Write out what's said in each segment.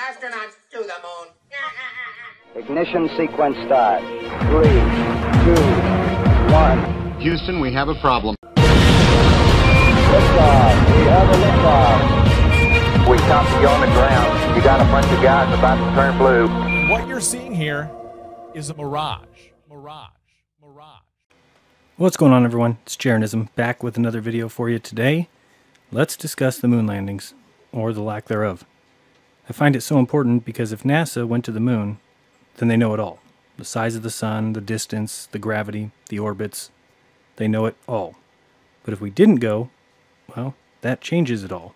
Astronauts to the moon. Ignition sequence start. 3, 2, 1. Houston, we have a problem. Liftoff. We have a liftoff. We copy you on the ground. You got a bunch of guys about to turn blue. What you're seeing here is a mirage. What's going on, everyone? It's Jeranism, back with another video for you today. Let's discuss the moon landings, or the lack thereof. I find it so important because if NASA went to the moon, then they know it all. The size of the sun, the distance, the gravity, the orbits. They know it all. But if we didn't go, well, that changes it all.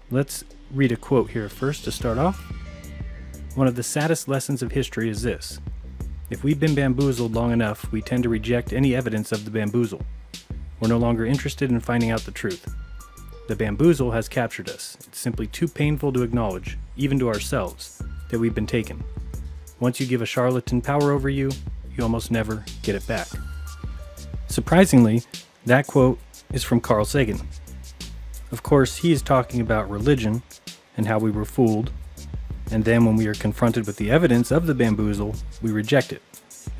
Let's read a quote here first to start off. One of the saddest lessons of history is this. If we've been bamboozled long enough, we tend to reject any evidence of the bamboozle. We're no longer interested in finding out the truth. The bamboozle has captured us. It's simply too painful to acknowledge, even to ourselves, that we've been taken. Once you give a charlatan power over you, you almost never get it back. Surprisingly, that quote is from Carl Sagan. Of course, he is talking about religion and how we were fooled, and then when we are confronted with the evidence of the bamboozle, we reject it.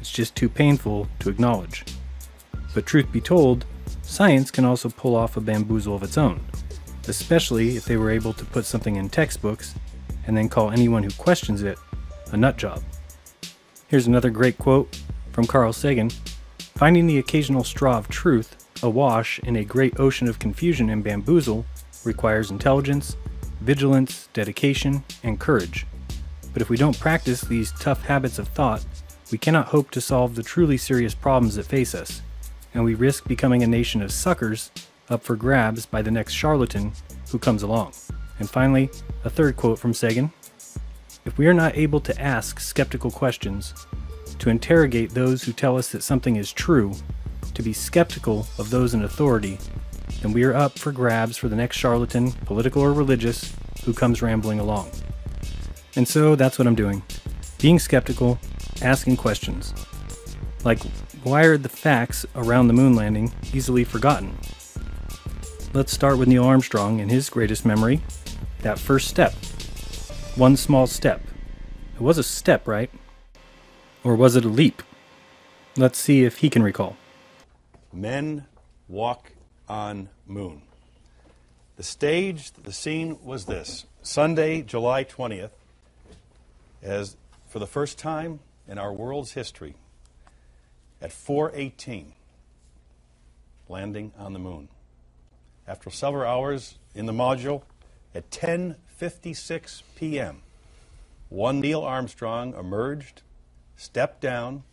It's just too painful to acknowledge. But truth be told, science can also pull off a bamboozle of its own, especially if they were able to put something in textbooks and then call anyone who questions it a nut job. Here's another great quote from Carl Sagan. Finding the occasional straw of truth awash in a great ocean of confusion and bamboozle requires intelligence, vigilance, dedication, and courage. But if we don't practice these tough habits of thought, we cannot hope to solve the truly serious problems that face us, and we risk becoming a nation of suckers up for grabs by the next charlatan who comes along. And finally, a third quote from Sagan. If we are not able to ask skeptical questions, to interrogate those who tell us that something is true, to be skeptical of those in authority, then we are up for grabs for the next charlatan, political or religious, who comes rambling along. And so that's what I'm doing. Being skeptical, asking questions. Like, why are the facts around the moon landing easily forgotten? Let's start with Neil Armstrong and his greatest memory, that first step. One small step. It was a step, right? Or was it a leap? Let's see if he can recall. Men walk on moon. The stage, the scene was this. Sunday, July 20th, as for the first time in our world's history, at 4:18, landing on the moon. After several hours in the module, at 10:56 p.m., one Neil Armstrong emerged, stepped down,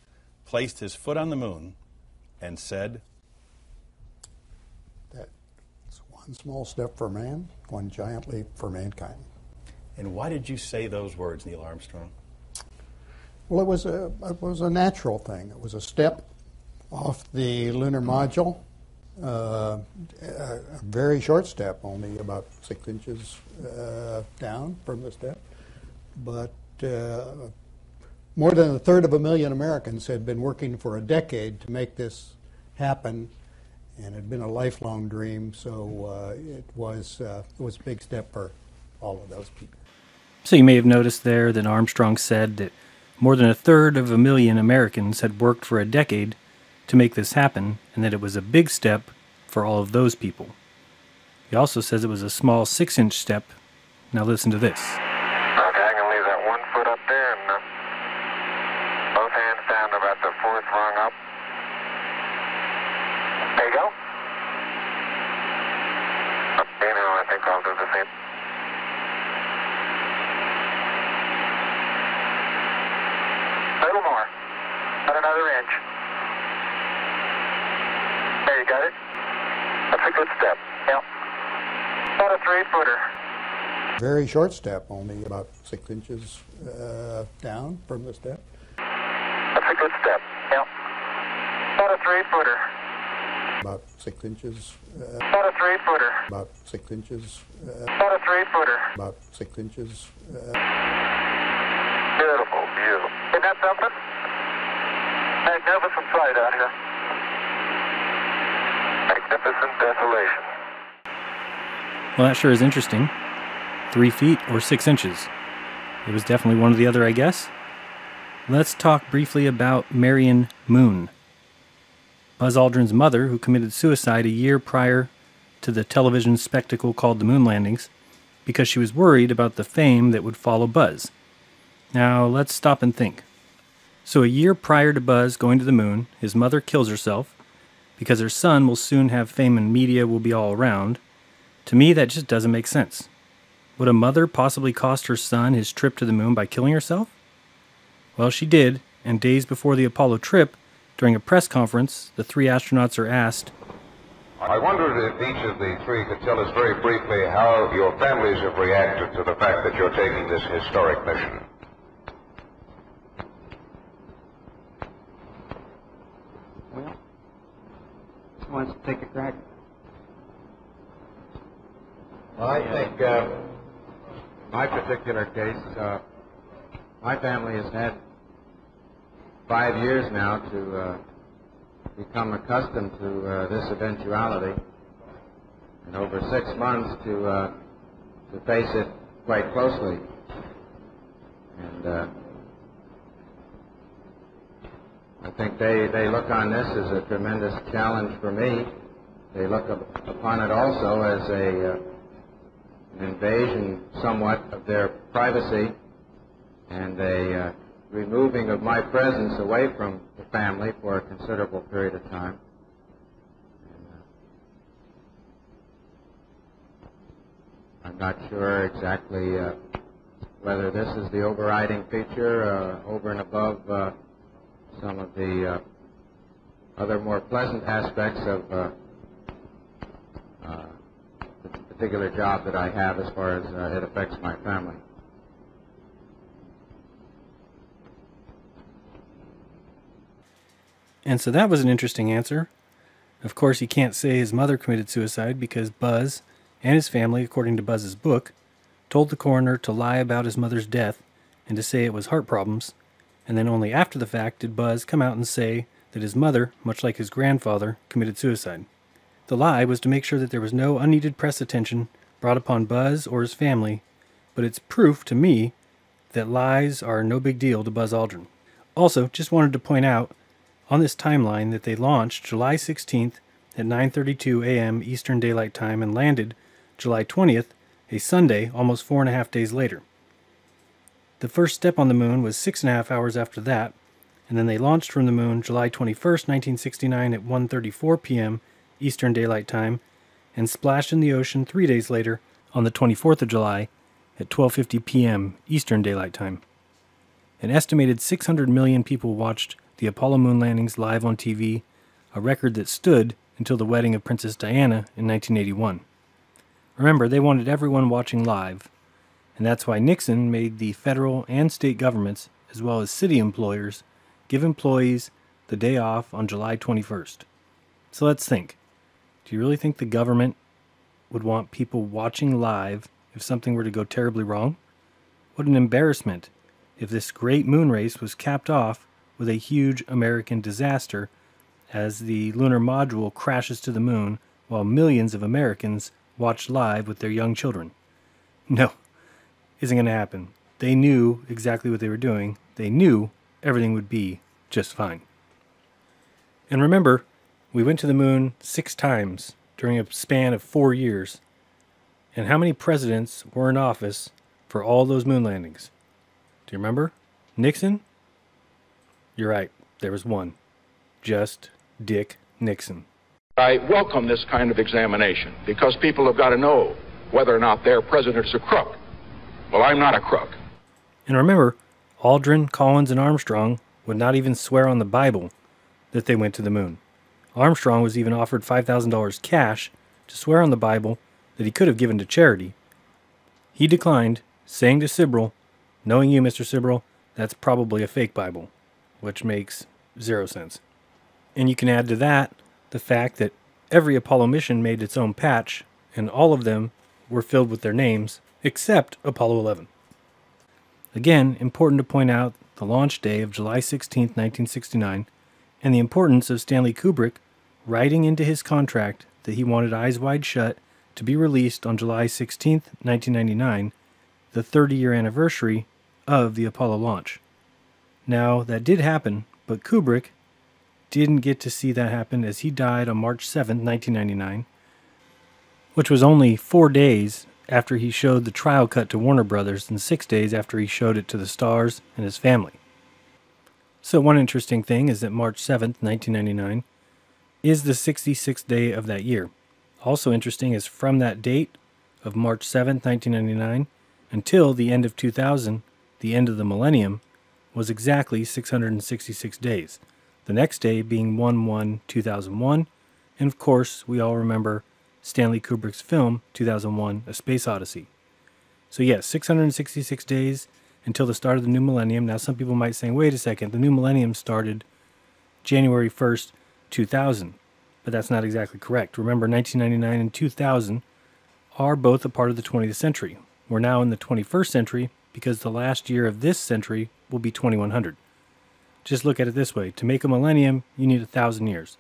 placed his foot on the moon, and said, "One small step for man, one giant leap for mankind." And why did you say those words, Neil Armstrong? Well, it was a natural thing. It was a step off the lunar module, a very short step, only about 6 inches down from the step. But more than 1/3 of Americans had been working for a decade to make this happen, and it had been a lifelong dream, so it was a big step for all of those people. So you may have noticed there that Armstrong said that more than 1/3 of Americans had worked for a decade to make this happen, and that it was a big step for all of those people. He also says it was a small 6-inch step. Now listen to this. Okay, I can leave that 1 foot up there and both hands down to about the 4th rung up. There you go. Okay, now I think I'll do the same. A little more. About another inch. There, you got it? That's a good step. Yep. About a 3-footer. Very short step, only about 6 inches down from the step. That's a good step. Yep. About a 3-footer. About 6 inches. About a 3-footer. About 6 inches. About a 3-footer. About 6 inches. Beautiful, beautiful. Isn't that something? Magnificent sight out here. Magnificent desolation. Well, that sure is interesting. 3 feet or 6 inches. It was definitely one or the other, I guess. Let's talk briefly about Marion Moon. Buzz Aldrin's mother, who committed suicide a year prior to the television spectacle called the moon landings, because she was worried about the fame that would follow Buzz. Now, let's stop and think. So a year prior to Buzz going to the moon, his mother kills herself because her son will soon have fame and media will be all around. To me, that just doesn't make sense. Would a mother possibly cost her son his trip to the moon by killing herself? Well, she did, and days before the Apollo trip, during a press conference, the 3 astronauts are asked, I wondered if each of the 3 could tell us very briefly how your families have reacted to the fact that you're taking this historic mission. Well, who wants to take a crack? Well, I think my particular case, my family has had 5 years now to become accustomed to this eventuality, and over 6 months to face it quite closely. And I think they look on this as a tremendous challenge for me. They look upon it also as an invasion somewhat of their privacy and a removing of my presence away from the family for a considerable period of time. I'm not sure exactly whether this is the overriding feature over and above some of the other more pleasant aspects of the particular job that I have as far as it affects my family. And so that was an interesting answer. Of course, he can't say his mother committed suicide because Buzz and his family, according to Buzz's book, told the coroner to lie about his mother's death and to say it was heart problems, and then only after the fact did Buzz come out and say that his mother, much like his grandfather, committed suicide. The lie was to make sure that there was no unneeded press attention brought upon Buzz or his family, but it's proof to me that lies are no big deal to Buzz Aldrin. Also, just wanted to point out on this timeline that they launched July 16th at 9:32 a.m. Eastern Daylight Time and landed July 20th, a Sunday, almost 4.5 days later. The first step on the moon was 6.5 hours after that, and then they launched from the moon July 21st, 1969 at 1:34 p.m. Eastern Daylight Time and splashed in the ocean 3 days later on the 24th of July at 12:50 p.m. Eastern Daylight Time. An estimated 600 million people watched the Apollo moon landings live on TV, a record that stood until the wedding of Princess Diana in 1981. Remember, they wanted everyone watching live, and that's why Nixon made the federal and state governments, as well as city employers, give employees the day off on July 21st. So let's think. Do you really think the government would want people watching live if something were to go terribly wrong? What an embarrassment if this great moon race was capped off with a huge American disaster as the lunar module crashes to the moon while millions of Americans watch live with their young children. No, isn't going to happen. They knew exactly what they were doing. They knew everything would be just fine. And remember, we went to the moon 6 times during a span of 4 years. And how many presidents were in office for all those moon landings? Do you remember? Nixon? You're right, there was one. Just Dick Nixon. I welcome this kind of examination because people have got to know whether or not their president's a crook. Well, I'm not a crook. And remember, Aldrin, Collins, and Armstrong would not even swear on the Bible that they went to the moon. Armstrong was even offered $5,000 cash to swear on the Bible that he could have given to charity. He declined, saying to Sibrel, "Knowing you, Mr. Sibrel, that's probably a fake Bible," which makes 0 sense. And you can add to that the fact that every Apollo mission made its own patch, and all of them were filled with their names, except Apollo 11. Again, important to point out the launch day of July 16, 1969, and the importance of Stanley Kubrick writing into his contract that he wanted Eyes Wide Shut to be released on July 16, 1999, the 30-year anniversary of the Apollo launch. Now, that did happen, but Kubrick didn't get to see that happen as he died on March 7th, 1999, which was only 4 days after he showed the trial cut to Warner Brothers and 6 days after he showed it to the stars and his family. So one interesting thing is that March 7th, 1999 is the 66th day of that year. Also interesting is from that date of March 7th, 1999 until the end of 2000, the end of the millennium, was exactly 666 days. The next day being 1/1/2001, and of course we all remember Stanley Kubrick's film 2001: A Space Odyssey. So yes, 666 days until the start of the new millennium. Now some people might say, wait a second, the new millennium started January 1st, 2000. But that's not exactly correct. Remember, 1999 and 2000 are both a part of the 20th century. We're now in the 21st century because the last year of this century will be 2100. Just look at it this way. To make a millennium, you need 1,000 years.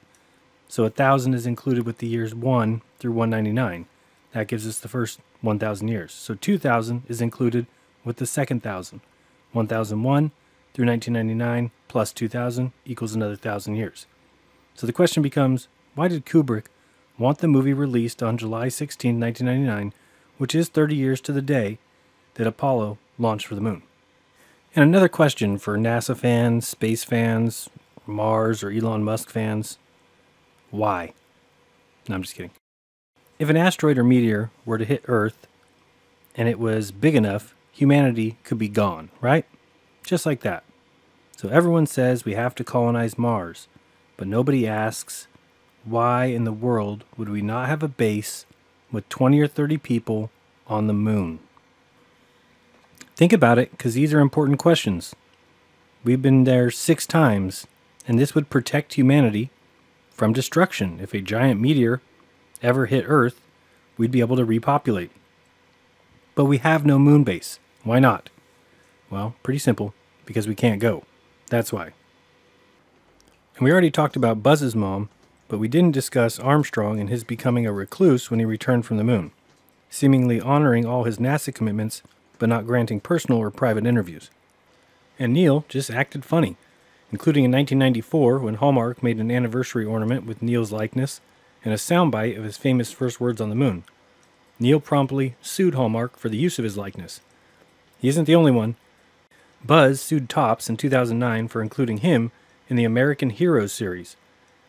So 1,000 is included with the years 1 through 199. That gives us the first 1,000 years. So 2000 is included with the second 1,000. 1001 through 1999 plus 2000 equals another 1,000 years. So the question becomes, why did Kubrick want the movie released on July 16, 1999, which is 30 years to the day that Apollo launched for the moon? And another question for NASA fans, space fans, Mars or Elon Musk fans, why? No, I'm just kidding. If an asteroid or meteor were to hit Earth and it was big enough, humanity could be gone, right? Just like that. So everyone says we have to colonize Mars, but nobody asks, why in the world would we not have a base with 20 or 30 people on the moon? Think about it, because these are important questions. We've been there 6 times, and this would protect humanity from destruction. If a giant meteor ever hit Earth, we'd be able to repopulate. But we have no moon base. Why not? Well, pretty simple, because we can't go. That's why. And we already talked about Buzz's mom, but we didn't discuss Armstrong and his becoming a recluse when he returned from the moon, seemingly honoring all his NASA commitments, but not granting personal or private interviews. And Neil just acted funny, including in 1994 when Hallmark made an anniversary ornament with Neil's likeness and a soundbite of his famous first words on the moon. Neil promptly sued Hallmark for the use of his likeness. He isn't the only one. Buzz sued Topps in 2009 for including him in the American Heroes series.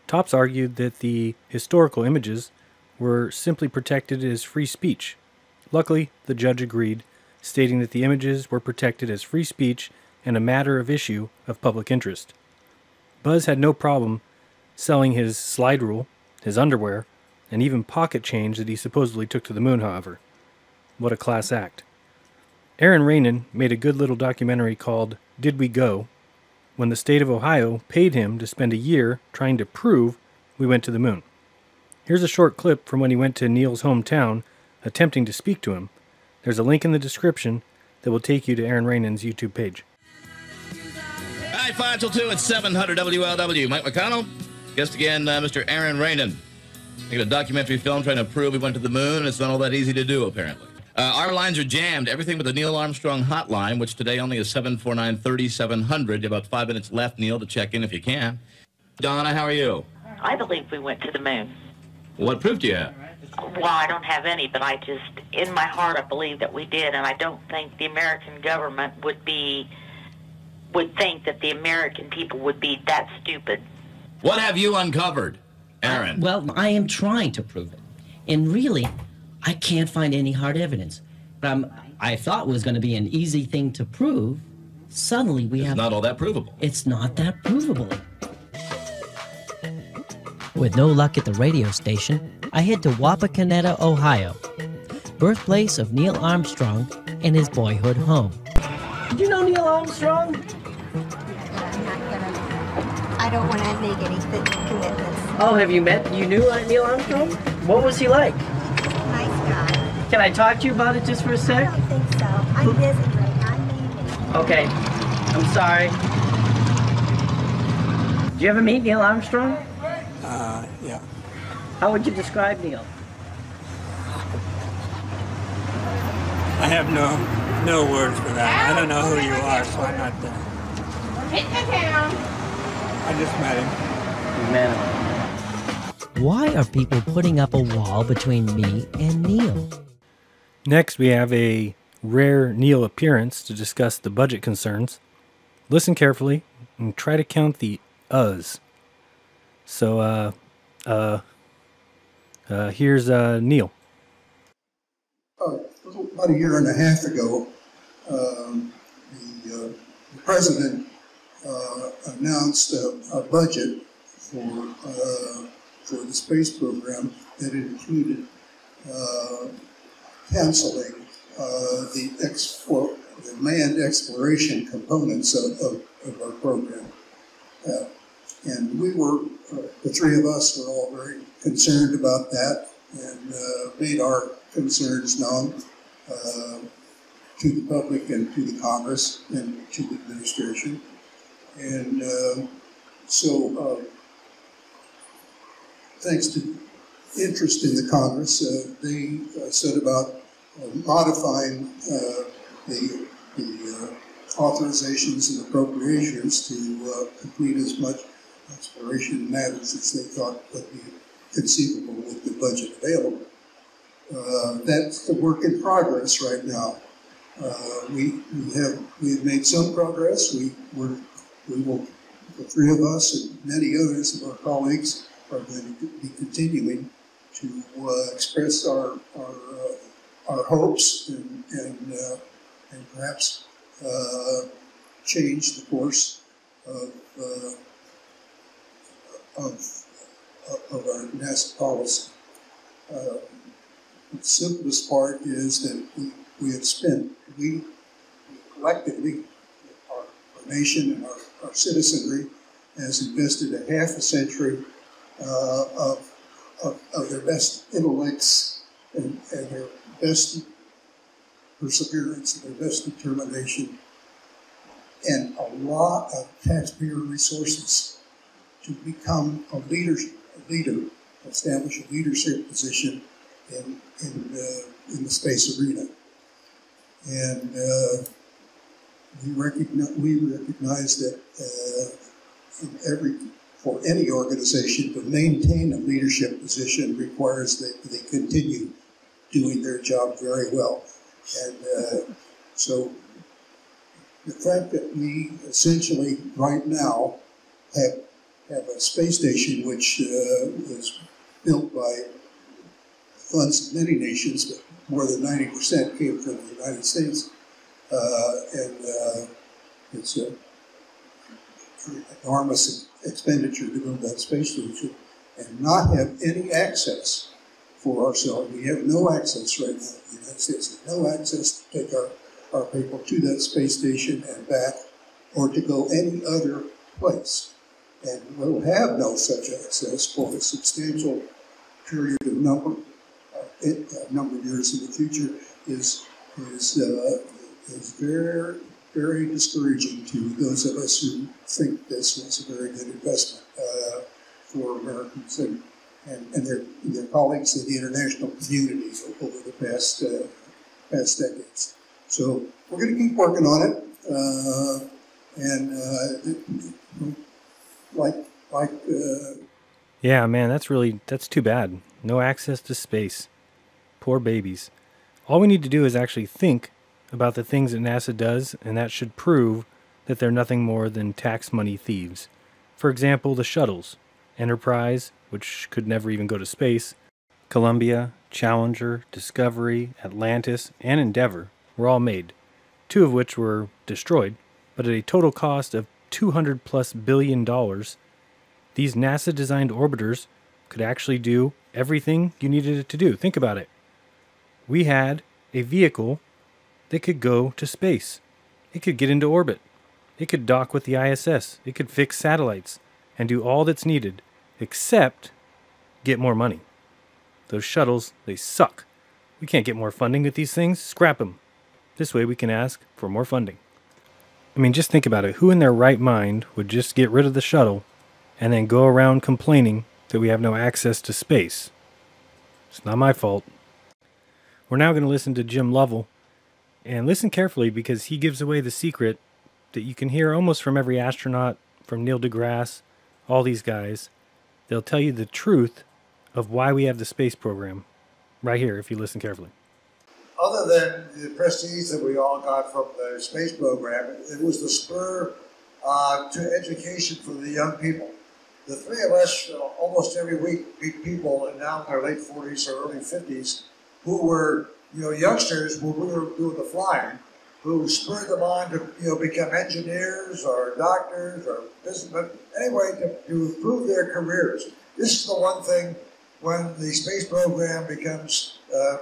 Topps argued that the historical images were simply protected as free speech. Luckily, the judge agreed, stating that the images were protected as free speech and a matter of issue of public interest. Buzz had no problem selling his slide rule, his underwear, and even pocket change that he supposedly took to the moon, however. What a class act. Aaron Rainon made a good little documentary called Did We Go?, when the state of Ohio paid him to spend a year trying to prove we went to the moon. Here's a short clip from when he went to Neil's hometown attempting to speak to him. There's a link in the description that will take you to Aaron Rainon's YouTube page. All right, 5 till 2 at 700 WLW. Mike McConnell, guest again, Mr. Aaron Rainon. Making a documentary film trying to prove we went to the moon, and it's not all that easy to do, apparently. Our lines are jammed, everything but the Neil Armstrong hotline, which today only is 749-3700. You have about 5 minutes left, Neil, to check in if you can. Donna, how are you? I believe we went to the moon. What proof do you have? Well, I don't have any, but I just, in my heart, I believe that we did, and I don't think the American government would think that the American people would be that stupid. What have you uncovered, Aaron? Well, I am trying to prove it. And really, I can't find any hard evidence. But I thought it was going to be an easy thing to prove. Suddenly we have... It's not all that provable. It's not that provable. With no luck at the radio station, I head to Wapakoneta, Ohio, birthplace of Neil Armstrong and his boyhood home. Did you know Neil Armstrong? I don't want to make any commitments. Oh, have you met? You knew Neil Armstrong? What was he like? Nice guy. Can I talk to you about it just for a sec? I don't think so. I'm busy right now. I'm leaving. Okay. I'm sorry. Did you ever meet Neil Armstrong? Yeah. How would you describe Neil? I have no words for that. I don't know who you are, so I'm not there. We're hitting the town. I just met him. Why are people putting up a wall between me and Neil? Next, we have a rare Neil appearance to discuss the budget concerns. Listen carefully and try to count the uhs. So, here's Neil. About a year and a half ago, the president announced a budget for the space program that included canceling the manned exploration components of our program. And we were, the three of us were all very concerned about that and made our concerns known to the public and to the Congress and to the administration. And so thanks to interest in the Congress, they set about modifying the authorizations and appropriations to complete as much exploration matters as they thought would be conceivable with the budget available. That's the work in progress right now. We have made some progress. We will, the three of us and many others of our colleagues are going to be continuing to express our hopes and perhaps change the course of our NASA policy. The simplest part is that we have spent, we collectively, our nation and our citizenry has invested a half a century of their best intellects and their best perseverance and their best determination and a lot of taxpayer resources to become a leader, establish a leadership position in the space arena. And we recognize that for any organization to maintain a leadership position requires that they continue doing their job very well. And so the fact that we essentially right now have a space station which is built by funds of many nations, but more than 90% came from the United States, and it's an enormous expenditure to build that space station and not have any access for ourselves. We have no access right now. The United States has no access to take our people to that space station and back, or to go any other place. And we'll have no such access for a substantial period of number of years in the future is very, very discouraging to those of us who think this was a very good investment for Americans and their colleagues in the international community over the past decades. So we're going to keep working on it, Yeah, man, that's too bad. No access to space. Poor babies. All we need to do is actually think about the things that NASA does, and that should prove that they're nothing more than tax money thieves. For example, the shuttles. Enterprise, which could never even go to space, Columbia, Challenger, Discovery, Atlantis, and Endeavour were all made, 2 of which were destroyed, but at a total cost of $200+ billion. These NASA-designed orbiters could actually do everything you needed it to do. Think about it. We had a vehicle that could go to space. It could get into orbit. It could dock with the ISS. It could fix satellites and do all that's needed, except get more money. Those shuttles, they suck. We can't get more funding with these things. Scrap them. This way we can ask for more funding. I mean, just think about it. Who in their right mind would just get rid of the shuttle and then go around complaining that we have no access to space? It's not my fault. We're now going to listen to Jim Lovell And listen carefully because he gives away the secret that you can hear almost from every astronaut, from Neil deGrasse, all these guys. They'll tell you the truth of why we have the space program right here if you listen carefully. Other than the prestige that we all got from the space program, it was the spur to education for the young people. The three of us, almost every week, meet people now in their late 40s or early 50s who were, youngsters when we were doing the flying, who spurred them on to, become engineers or doctors or businessmen. Anyway, to improve their careers. This is the one thing when the space program becomes a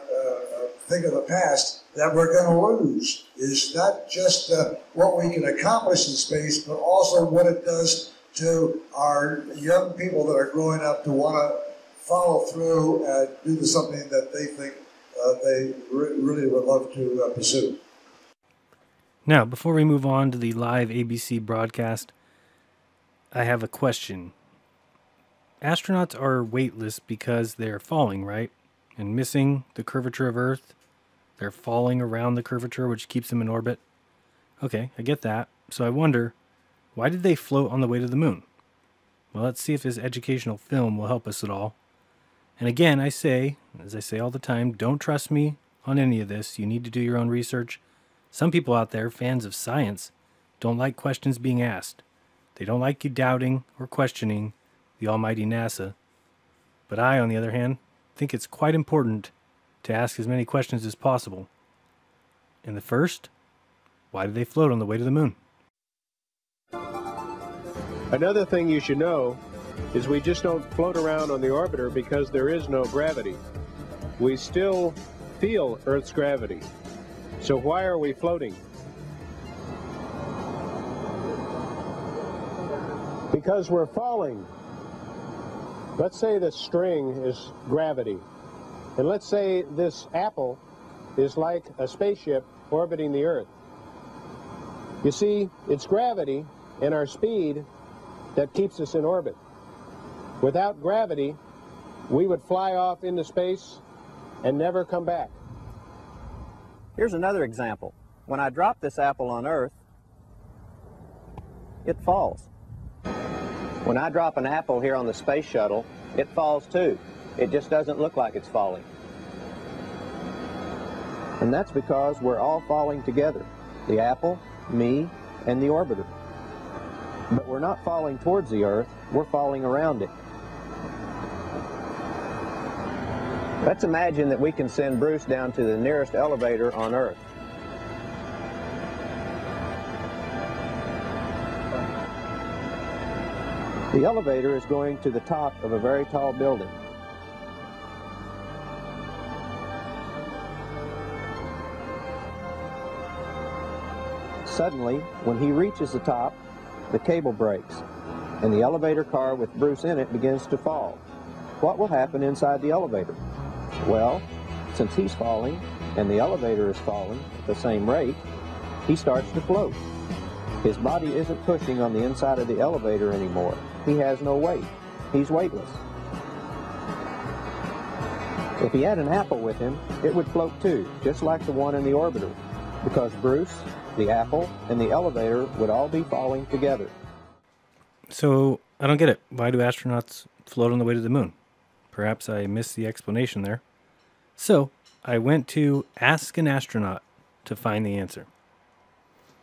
thing of the past that we're going to lose, is not just what we can accomplish in space, but also what it does to our young people that are growing up to want to follow through and do something that they think they really would love to pursue. Now, before we move on to the live ABC broadcast, I have a question. Astronauts are weightless because they're falling, right? And missing the curvature of Earth. They're falling around the curvature, which keeps them in orbit. Okay, I get that. So I wonder, why did they float on the way to the moon? Well, let's see if this educational film will help us at all. And again, I say, as I say all the time, don't trust me on any of this. You need to do your own research. Some people out there, fans of science, don't like questions being asked. They don't like you doubting or questioning the almighty NASA. But I, on the other hand, think it's quite important to ask as many questions as possible. And the first, why do they float on the way to the moon? Another thing you should know is we just don't float around on the orbiter because there is no gravity. We still feel Earth's gravity. So why are we floating? Because we're falling. Let's say the string is gravity. And let's say this apple is like a spaceship orbiting the Earth. You see, it's gravity and our speed that keeps us in orbit. Without gravity, we would fly off into space and never come back. Here's another example. When I drop this apple on Earth, it falls. When I drop an apple here on the space shuttle, it falls too. It just doesn't look like it's falling. And that's because we're all falling together. The apple, me, and the orbiter. But we're not falling towards the Earth, we're falling around it. Let's imagine that we can send Bruce down to the nearest elevator on Earth. The elevator is going to the top of a very tall building. Suddenly, when he reaches the top, the cable breaks, and the elevator car with Bruce in it begins to fall. What will happen inside the elevator? Well, since he's falling, and the elevator is falling at the same rate, he starts to float. His body isn't pushing on the inside of the elevator anymore. He has no weight. He's weightless. If he had an apple with him, it would float too, just like the one in the orbiter, because Bruce, the apple, and the elevator would all be falling together. So, I don't get it. Why do astronauts float on the way to the moon? Perhaps I missed the explanation there. So, I went to Ask an Astronaut to find the answer.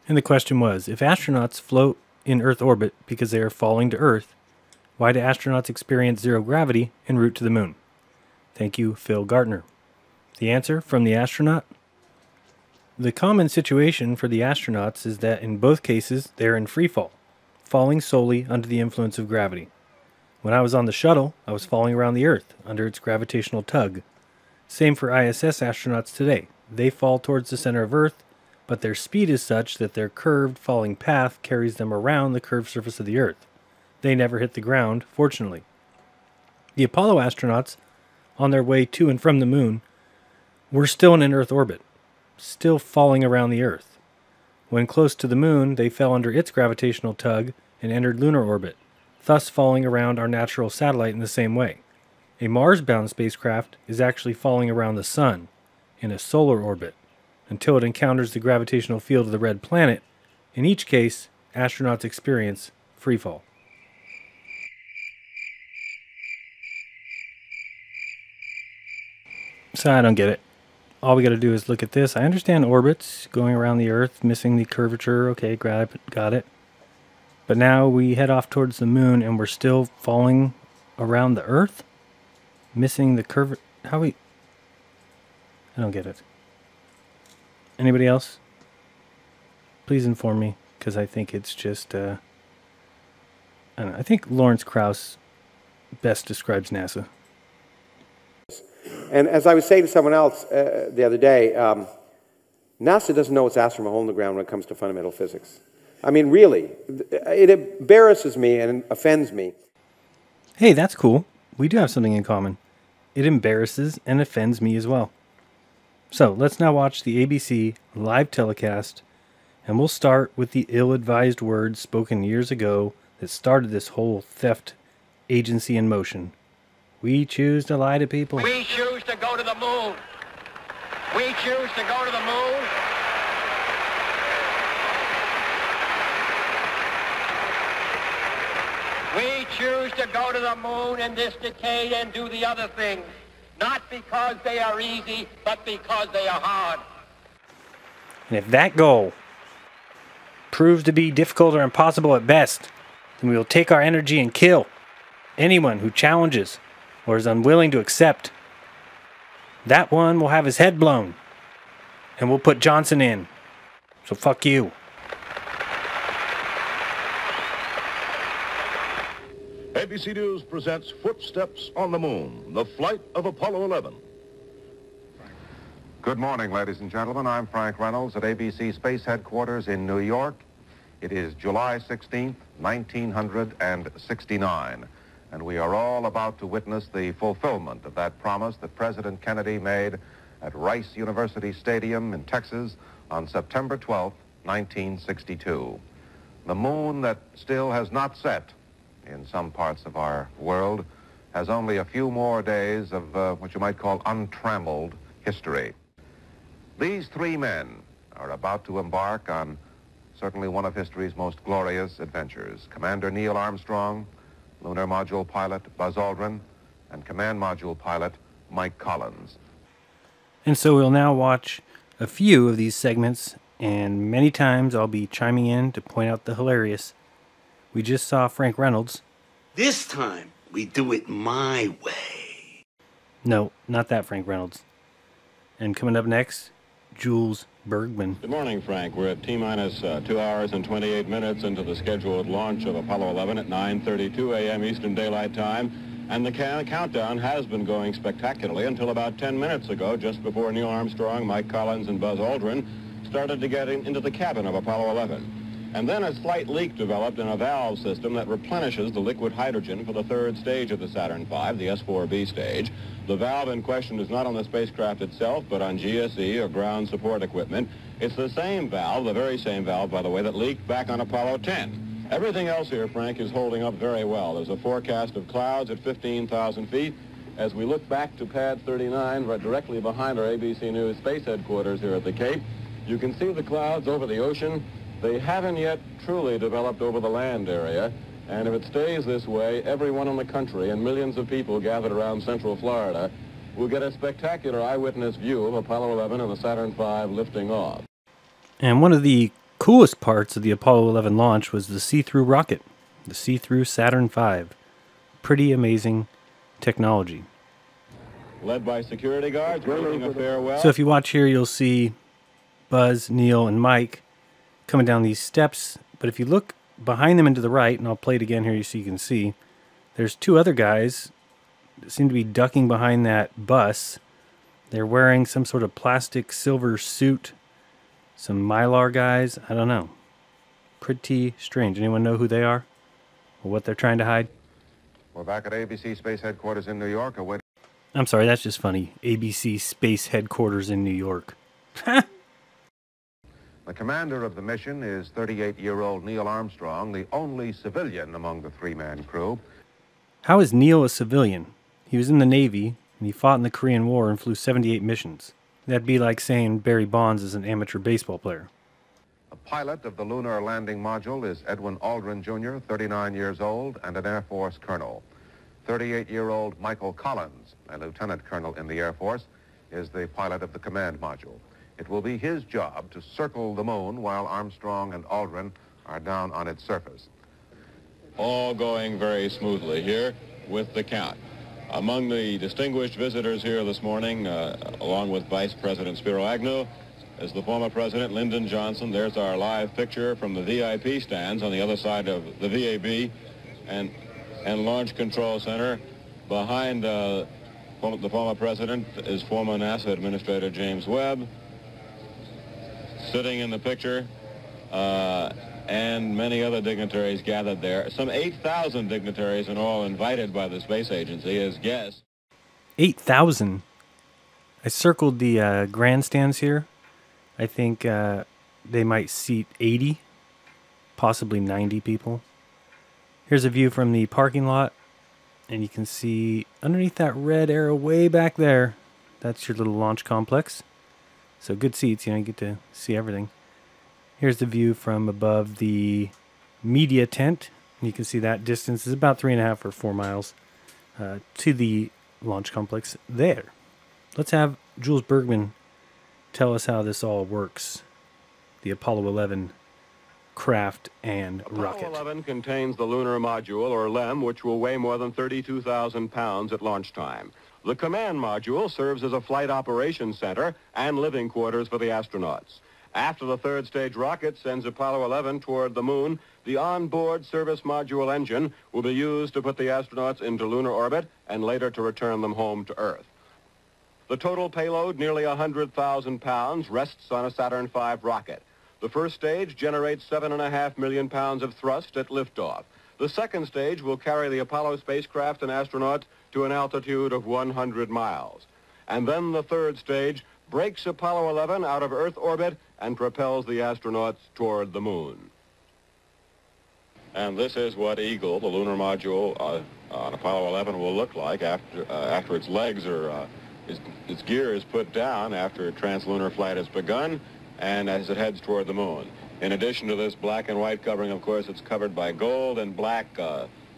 And the question was, if astronauts float in Earth orbit because they are falling to Earth, why do astronauts experience zero gravity en route to the moon? Thank you, Phil Gartner. The answer from the astronaut? The common situation for the astronauts is that in both cases they are in free fall, falling solely under the influence of gravity. When I was on the shuttle, I was falling around the Earth under its gravitational tug. Same for ISS astronauts today. They fall towards the center of Earth, but their speed is such that their curved falling path carries them around the curved surface of the Earth. They never hit the ground, fortunately. The Apollo astronauts, on their way to and from the moon, were still in an Earth orbit, still falling around the Earth. When close to the moon, they fell under its gravitational tug and entered lunar orbit, thus falling around our natural satellite in the same way. A Mars-bound spacecraft is actually falling around the Sun in a solar orbit, until it encounters the gravitational field of the red planet. In each case, astronauts experience freefall. So I don't get it. All we got to do is look at this. I understand orbits going around the Earth, missing the curvature. Okay, got it. But now we head off towards the moon and we're still falling around the Earth? Missing the curvature. I don't get it. Anybody else? Please inform me, because I think it's just, I don't know. I think Lawrence Krauss best describes NASA. And as I was saying to someone else the other day, NASA doesn't know its ass from a hole in the ground when it comes to fundamental physics. I mean, really, it embarrasses me and offends me. Hey, that's cool. We do have something in common. It embarrasses and offends me as well. So, let's now watch the ABC live telecast, and we'll start with the ill-advised words spoken years ago that started this whole theft agency in motion. We choose to lie to people. We choose to go to the moon. We choose to go to the moon. We choose to go to the moon in this decade and do the other things. Not because they are easy, but because they are hard. And if that goal proves to be difficult or impossible at best, then we will take our energy and kill anyone who challenges or is unwilling to accept. That one will have his head blown, and we'll put Johnson in. So fuck you. ABC News presents Footsteps on the Moon, the flight of Apollo 11. Good morning, ladies and gentlemen. I'm Frank Reynolds at ABC Space Headquarters in New York. It is July 16th, 1969, and we are all about to witness the fulfillment of that promise that President Kennedy made at Rice University Stadium in Texas on September 12th, 1962. The moon that still has not set in some parts of our world has only a few more days of what you might call untrammeled history. These three men are about to embark on certainly one of history's most glorious adventures. Commander Neil Armstrong, Lunar Module Pilot Buzz Aldrin, and Command Module Pilot Mike Collins. And so we'll now watch a few of these segments, and many times I'll be chiming in to point out the hilarious. We just saw Frank Reynolds. This time, we do it my way. No, not that Frank Reynolds. And coming up next, Jules Bergman. Good morning, Frank. We're at T-minus 2 hours and 28 minutes into the scheduled launch of Apollo 11 at 9:32 a.m. Eastern Daylight Time. And the countdown has been going spectacularly until about 10 minutes ago, just before Neil Armstrong, Mike Collins, and Buzz Aldrin started to get into the cabin of Apollo 11. And then a slight leak developed in a valve system that replenishes the liquid hydrogen for the third stage of the Saturn V, the S4B stage. The valve in question is not on the spacecraft itself, but on GSE, or ground support equipment. It's the same valve, the very same valve, by the way, that leaked back on Apollo 10. Everything else here, Frank, is holding up very well. There's a forecast of clouds at 15,000 feet. As we look back to pad 39, right directly behind our ABC News Space Headquarters here at the Cape, you can see the clouds over the ocean. They haven't yet truly developed over the land area, and if it stays this way, everyone in the country and millions of people gathered around Central Florida will get a spectacular eyewitness view of Apollo 11 and the Saturn V lifting off. And one of the coolest parts of the Apollo 11 launch was the see-through rocket, the see-through Saturn V. Pretty amazing technology. Led by security guards, waving a farewell. So if you watch here, you'll see Buzz, Neil, and Mike coming down these steps, but if you look behind them and to the right, and I'll play it again here so you can see, there's two other guys that seem to be ducking behind that bus. They're wearing some sort of plastic silver suit, some Mylar guys, I don't know. Pretty strange. Anyone know who they are or what they're trying to hide? We're back at ABC Space Headquarters in New York. I'm sorry, that's just funny. ABC Space Headquarters in New York. The commander of the mission is 38-year-old Neil Armstrong, the only civilian among the three-man crew. How is Neil a civilian? He was in the Navy, and he fought in the Korean War and flew 78 missions. That'd be like saying Barry Bonds is an amateur baseball player. The pilot of the lunar landing module is Edwin Aldrin, Jr., 39 years old and an Air Force colonel. 38-year-old Michael Collins, a lieutenant colonel in the Air Force, is the pilot of the command module. It will be his job to circle the moon while Armstrong and Aldrin are down on its surface. All going very smoothly here with the count. Among the distinguished visitors here this morning, along with Vice President Spiro Agnew, is the former President Lyndon Johnson. There's our live picture from the VIP stands on the other side of the VAB and Launch Control Center. Behind the former President is former NASA Administrator James Webb, sitting in the picture, and many other dignitaries gathered there. Some 8,000 dignitaries in all invited by the Space Agency as guests. 8,000? I circled the grandstands here. I think they might seat 80, possibly 90 people. Here's a view from the parking lot, and you can see underneath that red arrow way back there, that's your little launch complex. So good seats, you know, you get to see everything. Here's the view from above the media tent. You can see that distance is about 3.5 or 4 miles to the launch complex there. Let's have Jules Bergman tell us how this all works. The Apollo 11 craft and rocket. Apollo 11 contains the lunar module, or LEM, which will weigh more than 32,000 pounds at launch time. The command module serves as a flight operations center and living quarters for the astronauts. After the third stage rocket sends Apollo 11 toward the moon, the onboard service module engine will be used to put the astronauts into lunar orbit and later to return them home to Earth. The total payload, nearly 100,000 pounds, rests on a Saturn V rocket. The first stage generates 7.5 million pounds of thrust at liftoff. The second stage will carry the Apollo spacecraft and astronauts to an altitude of 100 miles. And then the third stage breaks Apollo 11 out of Earth orbit and propels the astronauts toward the moon. And this is what Eagle, the lunar module on Apollo 11, will look like after its legs are, its gear is put down after translunar flight has begun and as it heads toward the moon. In addition to this black and white covering, of course, it's covered by gold and black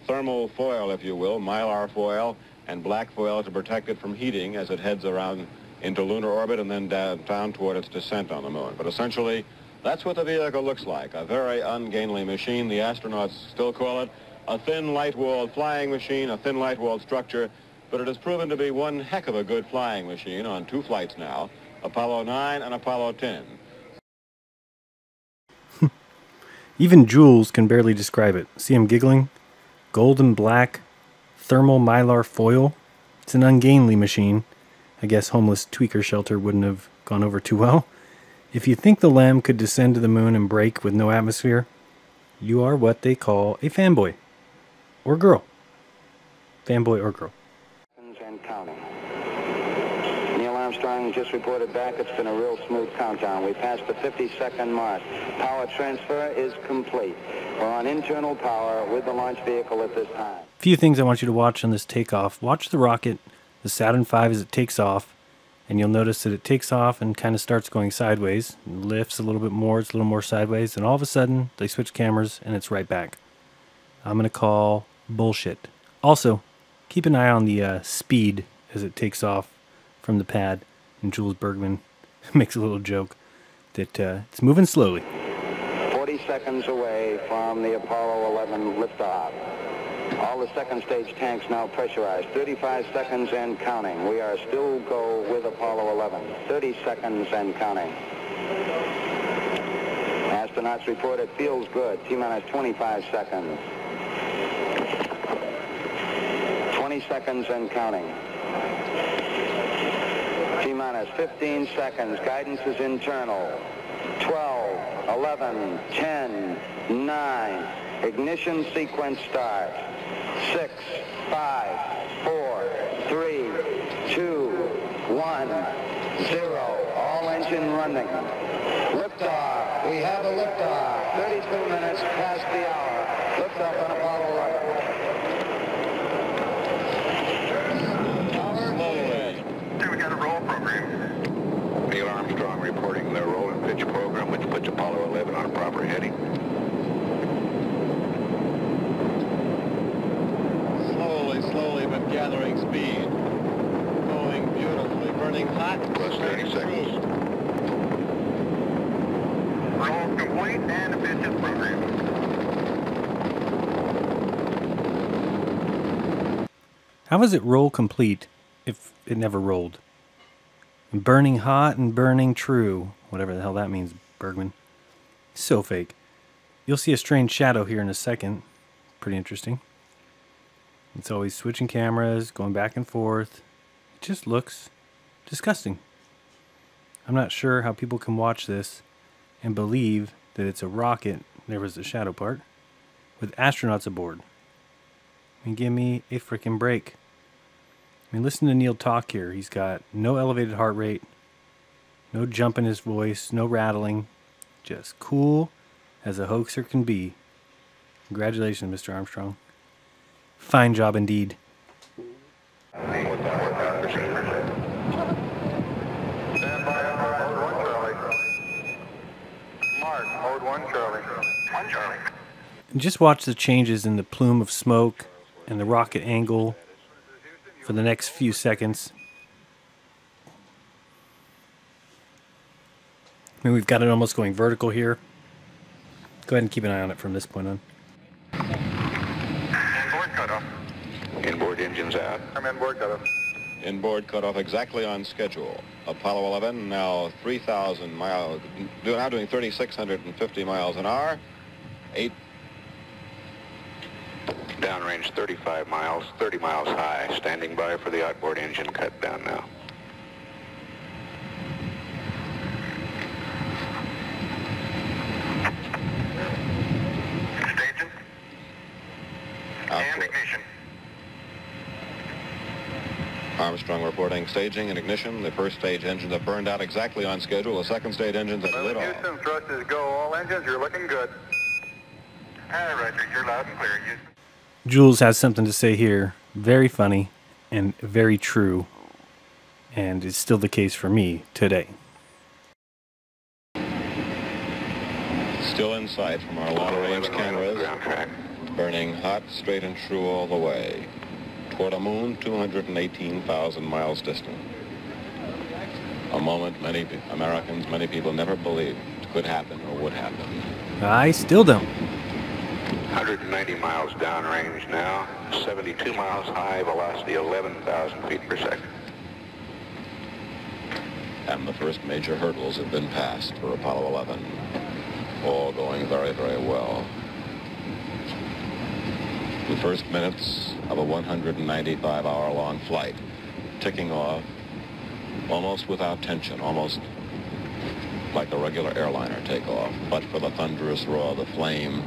thermal foil, if you will, mylar foil, and black foil to protect it from heating as it heads around into lunar orbit and then down toward its descent on the moon. But essentially, that's what the vehicle looks like, a very ungainly machine. The astronauts still call it a thin, light-walled flying machine, a thin, light-walled structure, but it has proven to be one heck of a good flying machine on 2 flights now, Apollo 9 and Apollo 10. Even Jules can barely describe it. See him giggling? Gold and black, thermal mylar foil. It's an ungainly machine. I guess homeless tweaker shelter wouldn't have gone over too well. If you think the LEM could descend to the moon and break with no atmosphere, you are what they call a fanboy. Or girl. Fanboy or girl. And counting. Neil Armstrong just reported back. It's been a real smooth countdown. We passed the 50-second mark. Power transfer is complete. We're on internal power with the launch vehicle at this time. A few things I want you to watch on this takeoff. Watch the rocket, the Saturn V, as it takes off, and you'll notice that it takes off and kind of starts going sideways, lifts a little bit more, it's a little more sideways, and all of a sudden they switch cameras and it's right back. I'm going to call bullshit. Also, keep an eye on the speed as it takes off from the pad, and Jules Bergman makes a little joke that it's moving slowly. 40 seconds away from the Apollo 11 liftoff. All the second stage tanks now pressurized. 35 seconds and counting. We are still go with Apollo 11. 30 seconds and counting. Astronauts report it feels good. T-minus 25 seconds. 20 seconds and counting. T-minus 15 seconds. Guidance is internal. 12, 11, 10, 9. Ignition sequence start. 6, 5, 4, 3, 2, 1, 0. All engine running. Liftoff. We have a liftoff. 32 minutes past the hour. Liftoff on Apollo 11. We got a roll program. pitch program, which puts Apollo 11 on a proper heading. Slowly, but gathering speed. Going beautifully, burning hot. Plus 30 seconds. Roll complete and efficient program. How was it roll complete if it never rolled? Burning hot and burning true. Whatever the hell that means, Bergman. So fake. You'll see a strange shadow here in a second. Pretty interesting. It's always switching cameras, going back and forth. It just looks disgusting. I'm not sure how people can watch this and believe that it's a rocket, there was the shadow part, with astronauts aboard. I mean, give me a freaking break. I mean, listen to Neil talk here. He's got no elevated heart rate, no jump in his voice, no rattling. Just cool as a hoaxer can be. Congratulations, Mr. Armstrong. Fine job indeed. And just watch the changes in the plume of smoke and the rocket angle for the next few seconds. I mean, we've got it almost going vertical here. Go ahead and keep an eye on it from this point on. Inboard cutoff. Inboard engines out. I'm inboard cutoff. Inboard cutoff exactly on schedule. Apollo 11 now 3,000 miles, now doing 3,650 miles an hour. Downrange 35 miles, 30 miles high. Standing by for the outboard engine cut down now. Staging. And ignition. Armstrong reporting staging and ignition. The first stage engines have burned out exactly on schedule. The second stage engines have lit off. Houston, thrusters go. All engines, you're looking good. All right, Roger, you're loud and clear. Houston. Jules has something to say here. Very funny and very true. And it's still the case for me today. Still in sight from our long-range cameras. Burning hot, straight and true all the way. Toward a moon 218,000 miles distant. A moment many Americans, many people never believed could happen or would happen. I still don't. 190 miles downrange now, 72 miles high, velocity 11,000 feet per second. And the first major hurdles have been passed for Apollo 11. All going very, very well. The first minutes of a 195-hour-long flight, ticking off almost without tension, almost like a regular airliner takeoff, but for the thunderous roar of the flame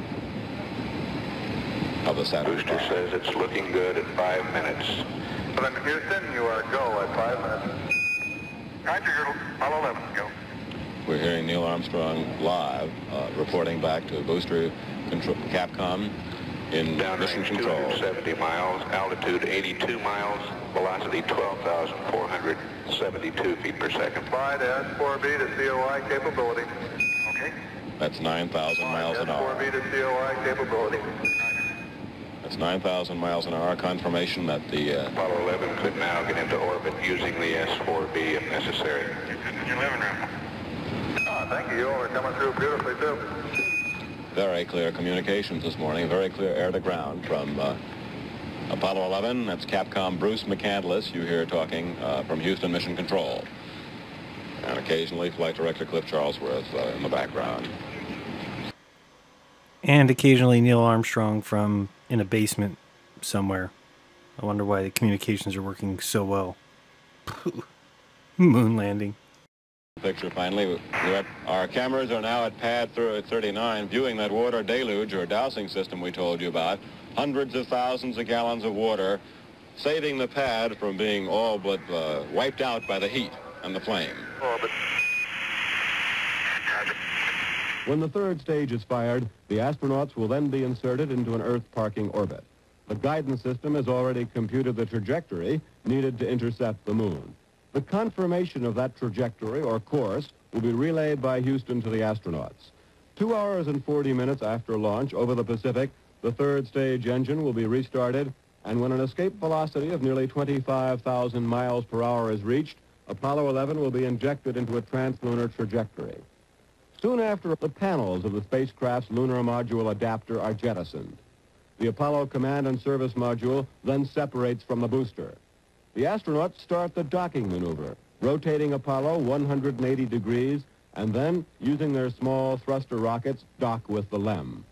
of the Saturn. Booster says it's looking good at 5 minutes. Well, then, Houston, you are go at 5 minutes. Roger, Apollo 11, go. We're hearing Neil Armstrong live, reporting back to booster control, Capcom in mission control. 270 miles, altitude 82 miles, velocity 12,472 feet per second. Fly to S4B to COI capability. Okay. That's 9,000 miles an hour. S4B to COI capability. That's 9,000 miles an hour. Confirmation that the Apollo 11 could now get into orbit using the S4B if necessary. In your living room. Oh, thank you. You all are coming through beautifully, too. Very clear communications this morning. Very clear air-to-ground from Apollo 11. That's Capcom Bruce McCandless. You hear talking from Houston Mission Control. And occasionally Flight Director Cliff Charlesworth in the background. And occasionally Neil Armstrong from in a basement somewhere. I wonder why the communications are working so well. Moon landing. Picture finally. Our cameras are now at pad 39, viewing that water deluge or dowsing system we told you about. Hundreds of thousands of gallons of water, saving the pad from being all but wiped out by the heat and the flame. When the third stage is fired, the astronauts will then be inserted into an Earth parking orbit. The guidance system has already computed the trajectory needed to intercept the moon. The confirmation of that trajectory or course will be relayed by Houston to the astronauts. 2 hours and 40 minutes after launch over the Pacific, the third stage engine will be restarted, and when an escape velocity of nearly 25,000 miles per hour is reached, Apollo 11 will be injected into a translunar trajectory. Soon after, the panels of the spacecraft's lunar module adapter are jettisoned. The Apollo Command and Service Module then separates from the booster. The astronauts start the docking maneuver, rotating Apollo 180 degrees, and then, using their small thruster rockets, dock with the LEM.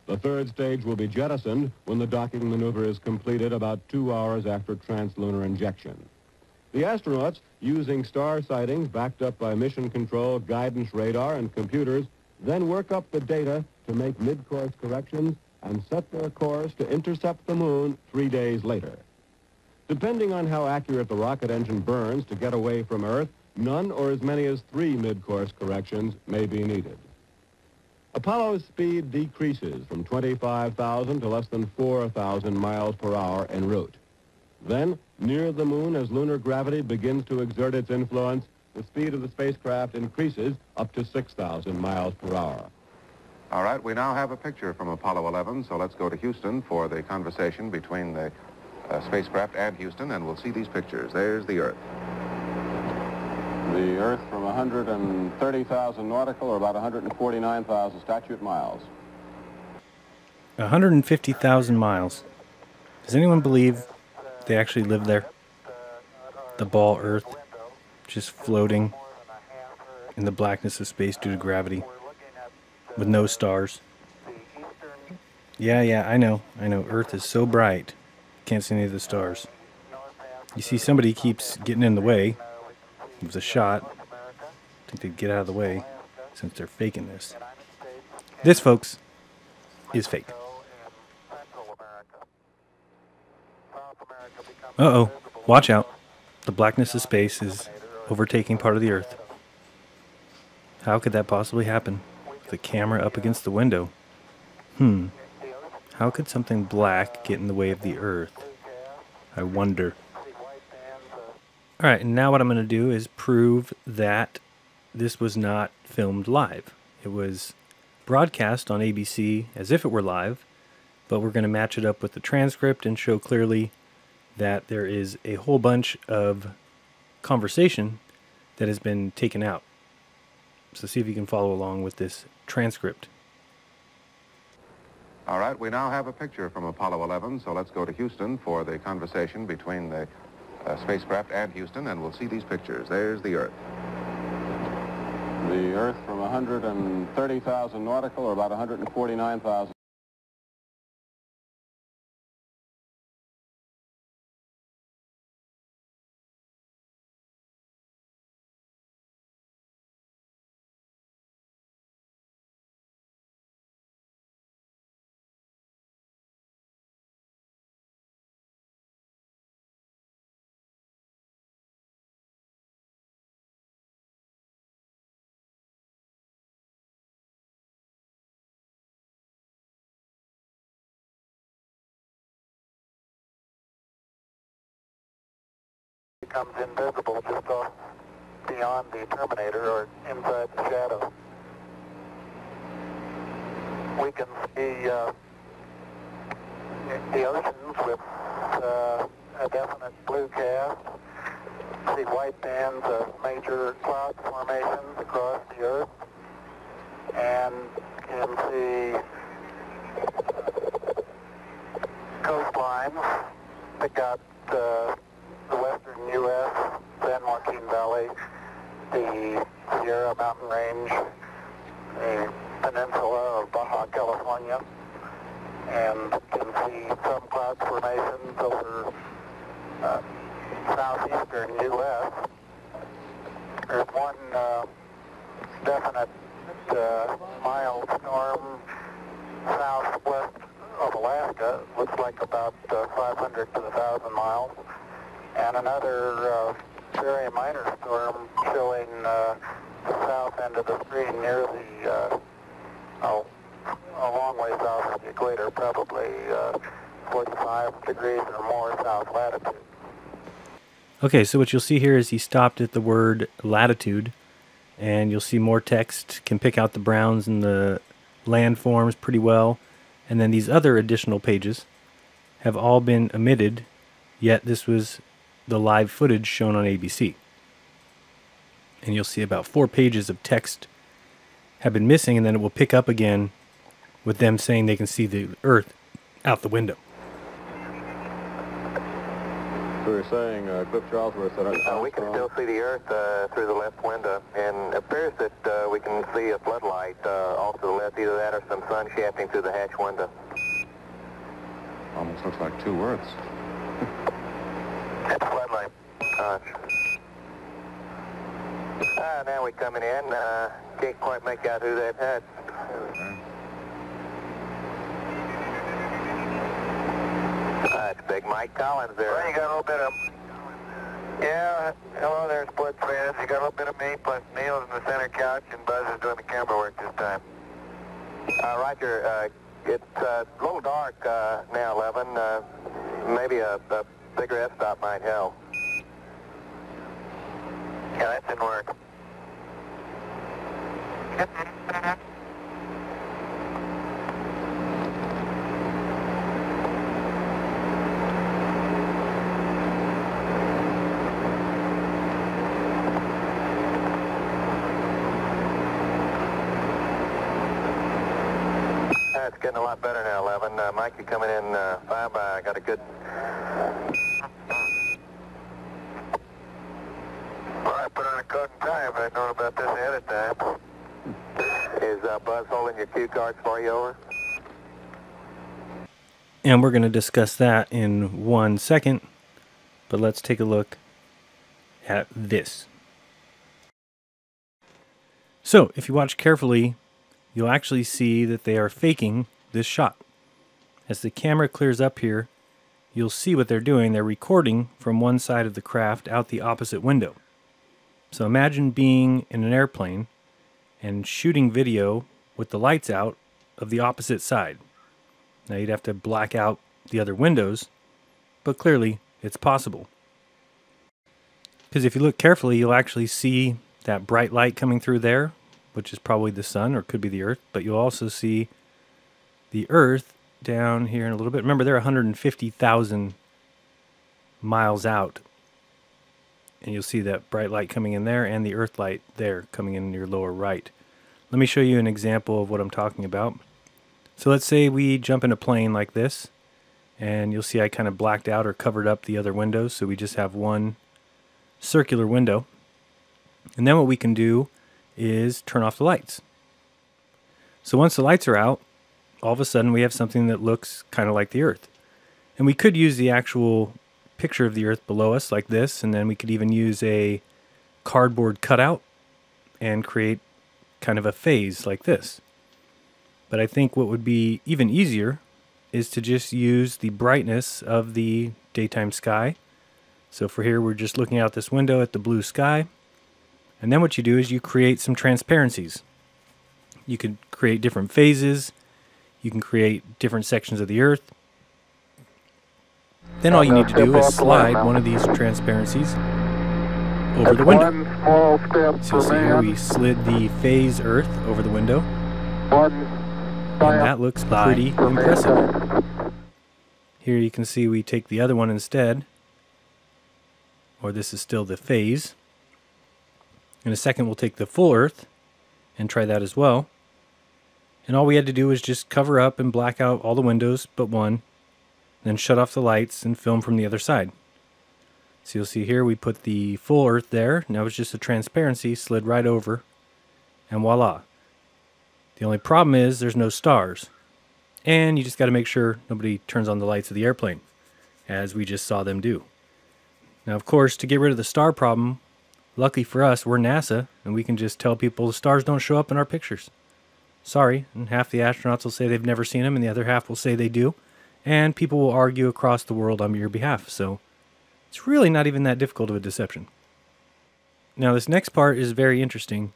The third stage will be jettisoned when the docking maneuver is completed about 2 hours after translunar injection. The astronauts, using star sightings backed up by mission control, guidance radar, and computers, then work up the data to make mid-course corrections and set their course to intercept the moon 3 days later. Depending on how accurate the rocket engine burns to get away from Earth, none or as many as 3 mid-course corrections may be needed. Apollo's speed decreases from 25,000 to less than 4,000 miles per hour en route. Then, near the moon, as lunar gravity begins to exert its influence, the speed of the spacecraft increases up to 6,000 miles per hour. All right, we now have a picture from Apollo 11, so let's go to Houston for the conversation between the spacecraft and Houston, and we'll see these pictures. There's the Earth. The Earth from 130,000 nautical, or about 149,000 statute miles. 150,000 miles. Does anyone believe they actually live there? The ball Earth, just floating in the blackness of space due to gravity, with no stars. Yeah, I know. Earth is so bright, can't see any of the stars. You see, somebody keeps getting in the way. It was a shot. I think they'd get out of the way, since they're faking this. This, folks, is fake. Uh-oh. Watch out. The blackness of space is overtaking part of the Earth. How could that possibly happen? With the camera up against the window. How could something black get in the way of the Earth? I wonder. Alright, and now what I'm going to do is prove that this was not filmed live. It was broadcast on ABC as if it were live, but we're going to match it up with the transcript and show clearly that there is a whole bunch of conversation that has been taken out. So see if you can follow along with this transcript. All right, we now have a picture from Apollo 11, so let's go to Houston for the conversation between the spacecraft and Houston, and we'll see these pictures. There's the Earth. The Earth from 130,000 nautical, or about 149,000. Becomes invisible just off beyond the terminator or inside the shadow. We can see the oceans with a definite blue cast, see white bands of major cloud formations across the Earth, and can see coastlines that got the western U.S., San Joaquin Valley, the Sierra Mountain Range, the peninsula of Baja California, and can see some cloud formations over southeastern U.S. There's one definite mild storm southwest of Alaska, looks like about 500 to 1,000 miles, and another very minor storm showing the south end of the screen near the, a long way south of the equator, probably 45 degrees or more south latitude. Okay, so what you'll see here is he stopped at the word latitude, and you'll see more text, can pick out the browns and the landforms pretty well. And then these other additional pages have all been omitted, yet this was the live footage shown on ABC. And you'll see about 4 pages of text have been missing, and then it will pick up again with them saying they can see the Earth out the window. We were saying, Cliff Charlesworth said... we can still see the Earth through the left window, and it appears that we can see a floodlight off to the left, either that or some sun shafting through the hatch window. Almost looks like 2 Earths. That's a floodlight. Now we're coming in. Can't quite make out who that had. That's Big Mike Collins there. Well, you got a little bit of... Yeah, hello there, Split Fence. You got a little bit of me, plus Neil's in the center couch, and Buzz is doing the camera work this time. Roger, it's a little dark now, 11. Maybe a bigger f-stop might help. Yeah, that didn't work. It's getting a lot better now, 11. Mike, you coming in 5 by. I got a good... Well, I put on a coat and tie if I'd known about this ahead of time. Is Buzz holding your cue cards for you, over? And we're going to discuss that in 1 second, but let's take a look at this. So, if you watch carefully, you'll actually see that they are faking this shot. As the camera clears up here, you'll see what they're doing. They're recording from one side of the craft out the opposite window. So imagine being in an airplane and shooting video with the lights out of the opposite side. Now you'd have to black out the other windows, but clearly it's possible. Because if you look carefully, you'll actually see that bright light coming through there, which is probably the sun or could be the Earth, but you'll also see the Earth down here in a little bit. Remember, they're 150,000 miles out. And you'll see that bright light coming in there and the Earth light there coming in your lower right. Let me show you an example of what I'm talking about. So let's say we jump in a plane like this, and you'll see I kind of blacked out or covered up the other windows, so we just have one circular window. And then what we can do is turn off the lights. So once the lights are out, all of a sudden we have something that looks kind of like the Earth. And we could use the actual picture of the Earth below us like this, and then we could even use a cardboard cutout and create kind of a phase like this. But I think what would be even easier is to just use the brightness of the daytime sky. So for here, we're just looking out this window at the blue sky. And then what you do is you create some transparencies. You could create different phases. You can create different sections of the Earth. Then all you need to do is slide one of these transparencies over the window. So you'll see here we slid the phase Earth over the window. And that looks pretty impressive. Here you can see we take the other one instead. Or this is still the phase. In a second we'll take the full Earth and try that as well. And all we had to do was just cover up and black out all the windows but one. Then shut off the lights and film from the other side. So you'll see here we put the full Earth there. Now it's just a transparency slid right over. And voila. The only problem is there's no stars. And you just got to make sure nobody turns on the lights of the airplane, as we just saw them do. Now, of course, to get rid of the star problem, lucky for us, we're NASA, and we can just tell people the stars don't show up in our pictures. Sorry, and half the astronauts will say they've never seen them, and the other half will say they do. And people will argue across the world on your behalf, so it's really not even that difficult of a deception. Now, this next part is very interesting.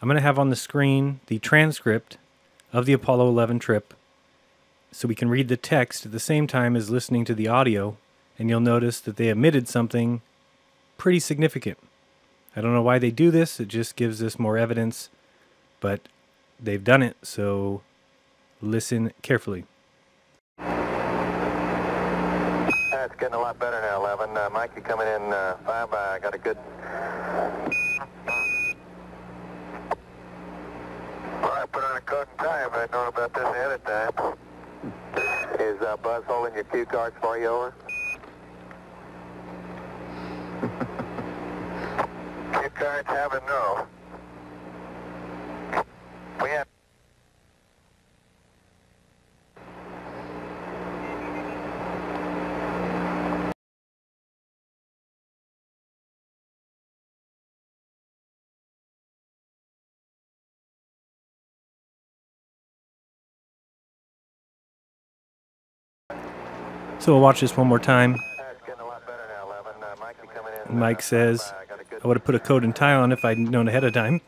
I'm going to have on the screen the transcript of the Apollo 11 trip so we can read the text at the same time as listening to the audio, and you'll notice that they omitted something pretty significant. I don't know why they do this. It just gives us more evidence, but they've done it, so listen carefully. It's getting a lot better now, 11. Mike, you coming in 5 by. I got a good... Well, I put on a coat and tie if I'd known about this ahead of time. Is Buzz holding your cue cards for you over? Cue cards have a no. We have... So we'll watch this one more time. Mike says, I would have put a coat and tie on if I'd known ahead of time.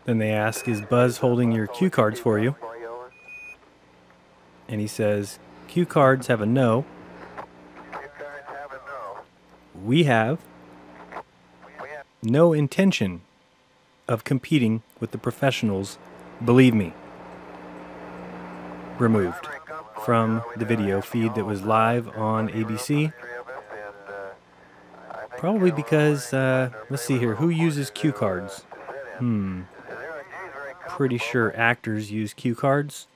Then they ask, is Buzz holding your cue cards for you? And he says, cue cards have a no. We have no intention of competing with the professionals, believe me. Removed from the video feed that was live on ABC. Probably because, let's see here, who uses cue cards? Pretty sure actors use cue cards.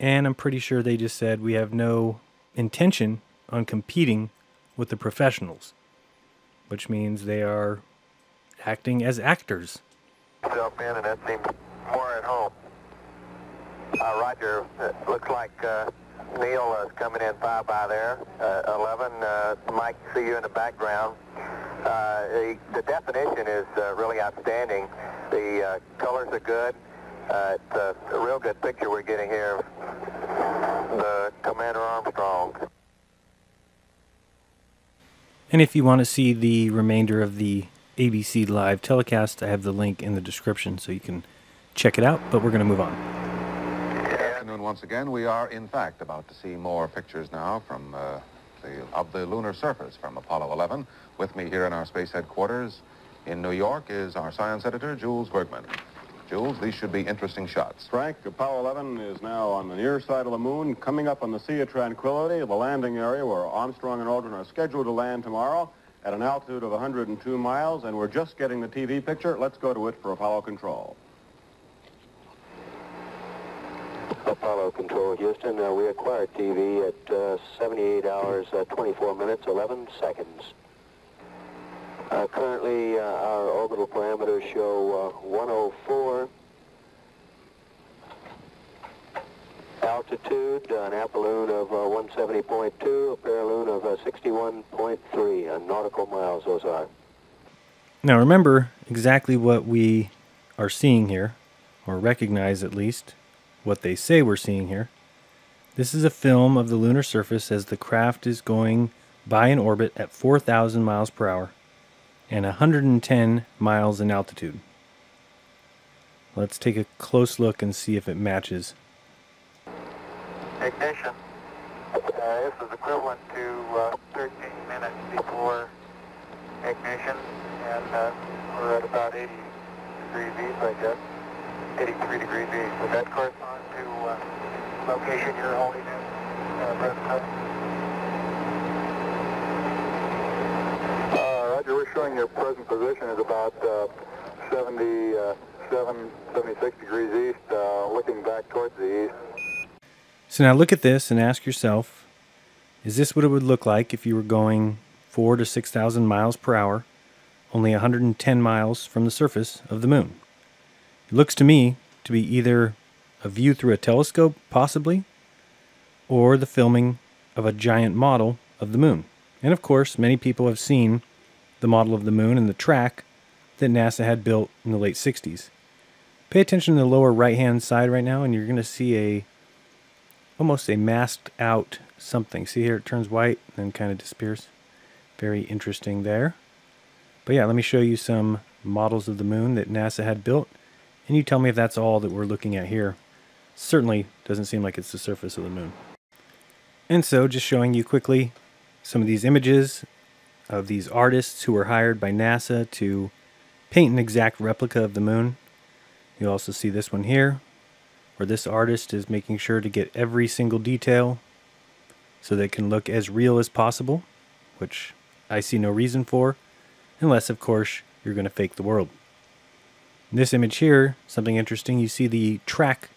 And I'm pretty sure they just said we have no intention on competing with the professionals. Which means they are acting as actors. Jump in, and that seems more at home. Roger, it looks like Neil is coming in 5 by there. 11, Mike, see you in the background. The definition is really outstanding. The colors are good. It's a real good picture we're getting here of the Commander Armstrong. And if you want to see the remainder of the ABC live telecast, I have the link in the description so you can check it out, but we're going to move on. Good afternoon once again. We are, in fact, about to see more pictures now from of the lunar surface from Apollo 11. With me here in our space headquarters in New York is our science editor, Jules Bergman. Jules, these should be interesting shots. Frank, Apollo 11 is now on the near side of the moon, coming up on the Sea of Tranquility, the landing area where Armstrong and Aldrin are scheduled to land tomorrow at an altitude of 102 miles, and we're just getting the TV picture. Let's go to it for Apollo control. Apollo control, Houston. We acquired TV at 78 hours, 24 minutes, 11 seconds. Currently, our orbital parameters show 104. Altitude, an apoloon of 170.2, a paraloon of 61.3 nautical miles, those are. Now remember exactly what we are seeing here, or recognize at least what they say we're seeing here. This is a film of the lunar surface as the craft is going by in orbit at 4,000 miles per hour and 110 miles in altitude. Let's take a close look and see if it matches. Ignition. This is equivalent to 13 minutes before ignition, and we're at about 80 degrees east, I guess. 83 degrees east. Would that correspond to location you're holding in, President? Roger, we're showing your present position is about 76 degrees east, looking back towards the east. So now look at this and ask yourself, is this what it would look like if you were going 4,000 to 6,000 miles per hour, only 110 miles from the surface of the moon? It looks to me to be either a view through a telescope, possibly, or the filming of a giant model of the moon. And of course, many people have seen the model of the moon and the track that NASA had built in the late 60s. Pay attention to the lower right-hand side right now, and you're going to see almost a masked out something. See here, it turns white and then kind of disappears. Very interesting there. But yeah, let me show you some models of the moon that NASA had built, and you tell me if that's all that we're looking at here. Certainly doesn't seem like it's the surface of the moon. And so, just showing you quickly some of these images of these artists who were hired by NASA to paint an exact replica of the moon. You also see this one here, where this artist is making sure to get every single detail so that it can look as real as possible, which I see no reason for, unless, of course, you're going to fake the world. In this image here, something interesting, you see the track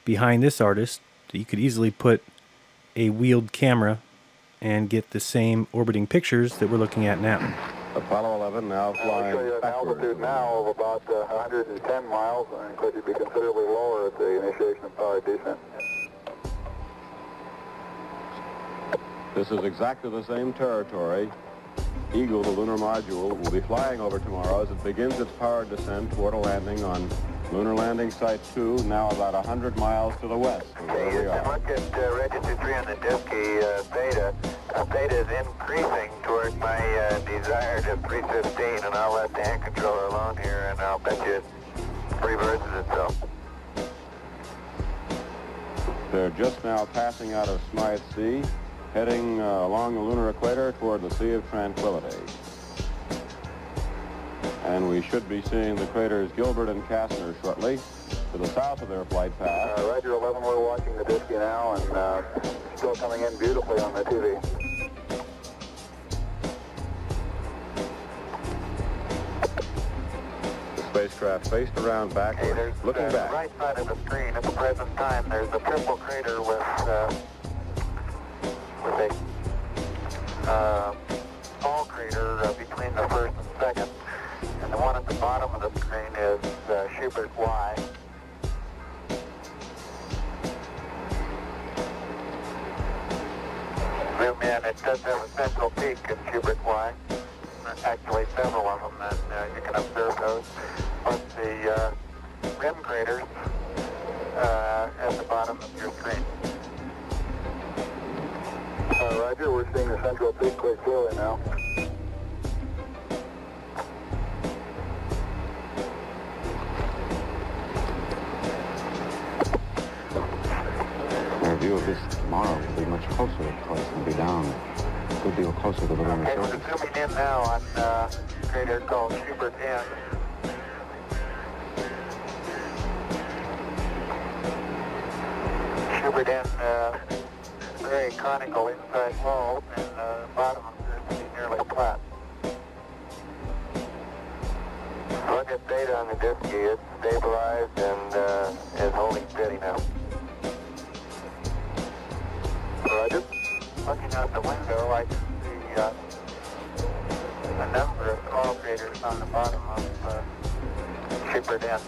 behind this artist. You could easily put a wheeled camera and get the same orbiting pictures that we're looking at now. Apollo 11 now flying I'll show you an altitude now of about 110 miles, and of course you'd be considerably lower at the initiation of powered descent. This is exactly the same territory. Eagle, the lunar module, will be flying over tomorrow as it begins its powered descent toward a landing on Lunar Landing Site 2, now about 100 miles to the west of where we are. Look at register 3 on the Disky theta. Theta is increasing toward my desired 315, and I'll let the hand controller alone here, and I'll bet you it reverses itself. They're just now passing out of Smythe Sea, heading along the lunar equator toward the Sea of Tranquility. And we should be seeing the craters Gilbert and Kastner shortly to the south of their flight path. Roger 11, we're watching the Disky now, and still coming in beautifully on the TV. The spacecraft faced around backwards, looking back. Right side of the screen at the present time, there's a triple crater with a small crater between the first and second. And the one at the bottom of the screen is Schubert Y. Zoom in, it does have a central peak in Schubert Y. Actually several of them, and you can observe those. But the rim craters at the bottom of your screen. Roger, we're seeing the central peak quite clearly now. Our view of this tomorrow will be much closer, of course, and be down a good deal closer to the lunar Okay, surface. we're zooming in now on a crater called Schubert N. Schubert N, very conical inside wall, and the bottom appears to be nearly flat. Look at data on the Disky. It's stabilized and is holding steady now. Roger. Looking out the window, I can see a number of small craters on the bottom of Schubert N.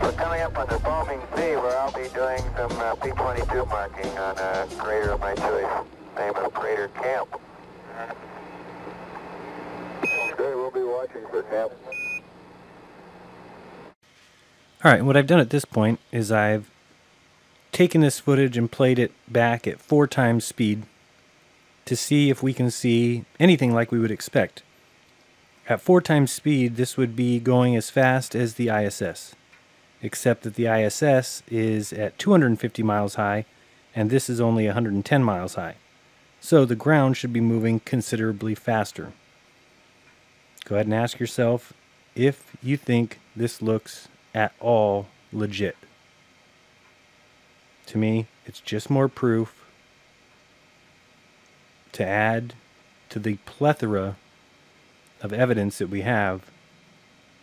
We're coming up on the Foaming Sea, where I'll be doing some P-22 marking on a crater of my choice, name of Crater Camp. Okay, we'll be watching for Camp. Alright, what I've done at this point is I've taken this footage and played it back at 4 times speed to see if we can see anything like we would expect. At 4 times speed, this would be going as fast as the ISS, except that the ISS is at 250 miles high, and this is only 110 miles high. So the ground should be moving considerably faster. Go ahead and ask yourself if you think this looks at all legit. To me, it's just more proof to add to the plethora of evidence that we have,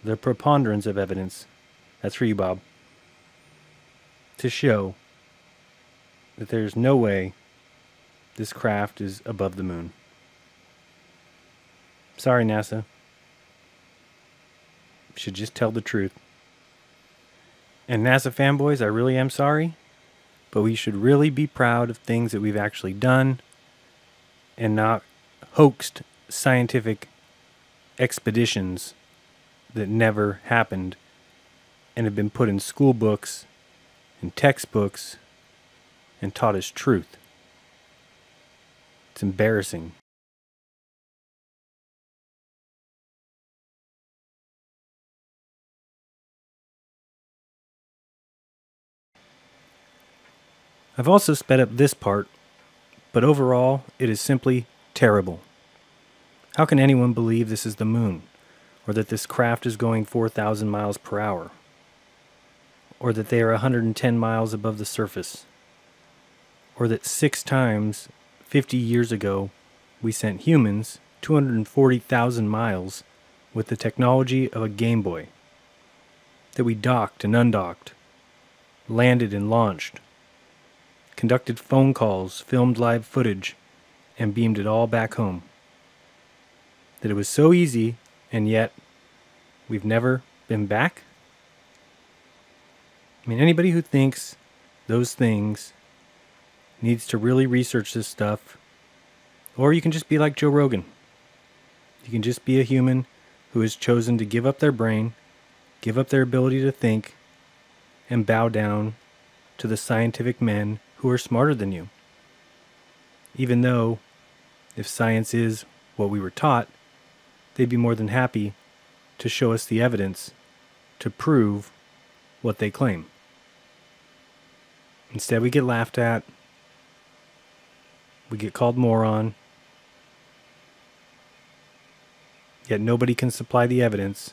the preponderance of evidence, that's for you, Bob, to show that there's no way this craft is above the moon. Sorry, NASA. Should just tell the truth. And NASA fanboys, I really am sorry. But we should really be proud of things that we've actually done and not hoaxed scientific expeditions that never happened and have been put in school books and textbooks and taught as truth. It's embarrassing. I've also sped up this part, but overall it is simply terrible. How can anyone believe this is the moon, or that this craft is going 4,000 miles per hour, or that they are 110 miles above the surface, or that 6 times 50 years ago we sent humans 240,000 miles with the technology of a Game Boy, that we docked and undocked, landed and launched, conducted phone calls, filmed live footage, and beamed it all back home. That it was so easy, and yet we've never been back? I mean, anybody who thinks those things needs to really research this stuff, or you can just be like Joe Rogan. You can just be a human who has chosen to give up their brain, give up their ability to think, and bow down to the scientific men who are smarter than you. Even though, if science is what we were taught, they'd be more than happy to show us the evidence to prove what they claim. Instead, we get laughed at, we get called moron, yet nobody can supply the evidence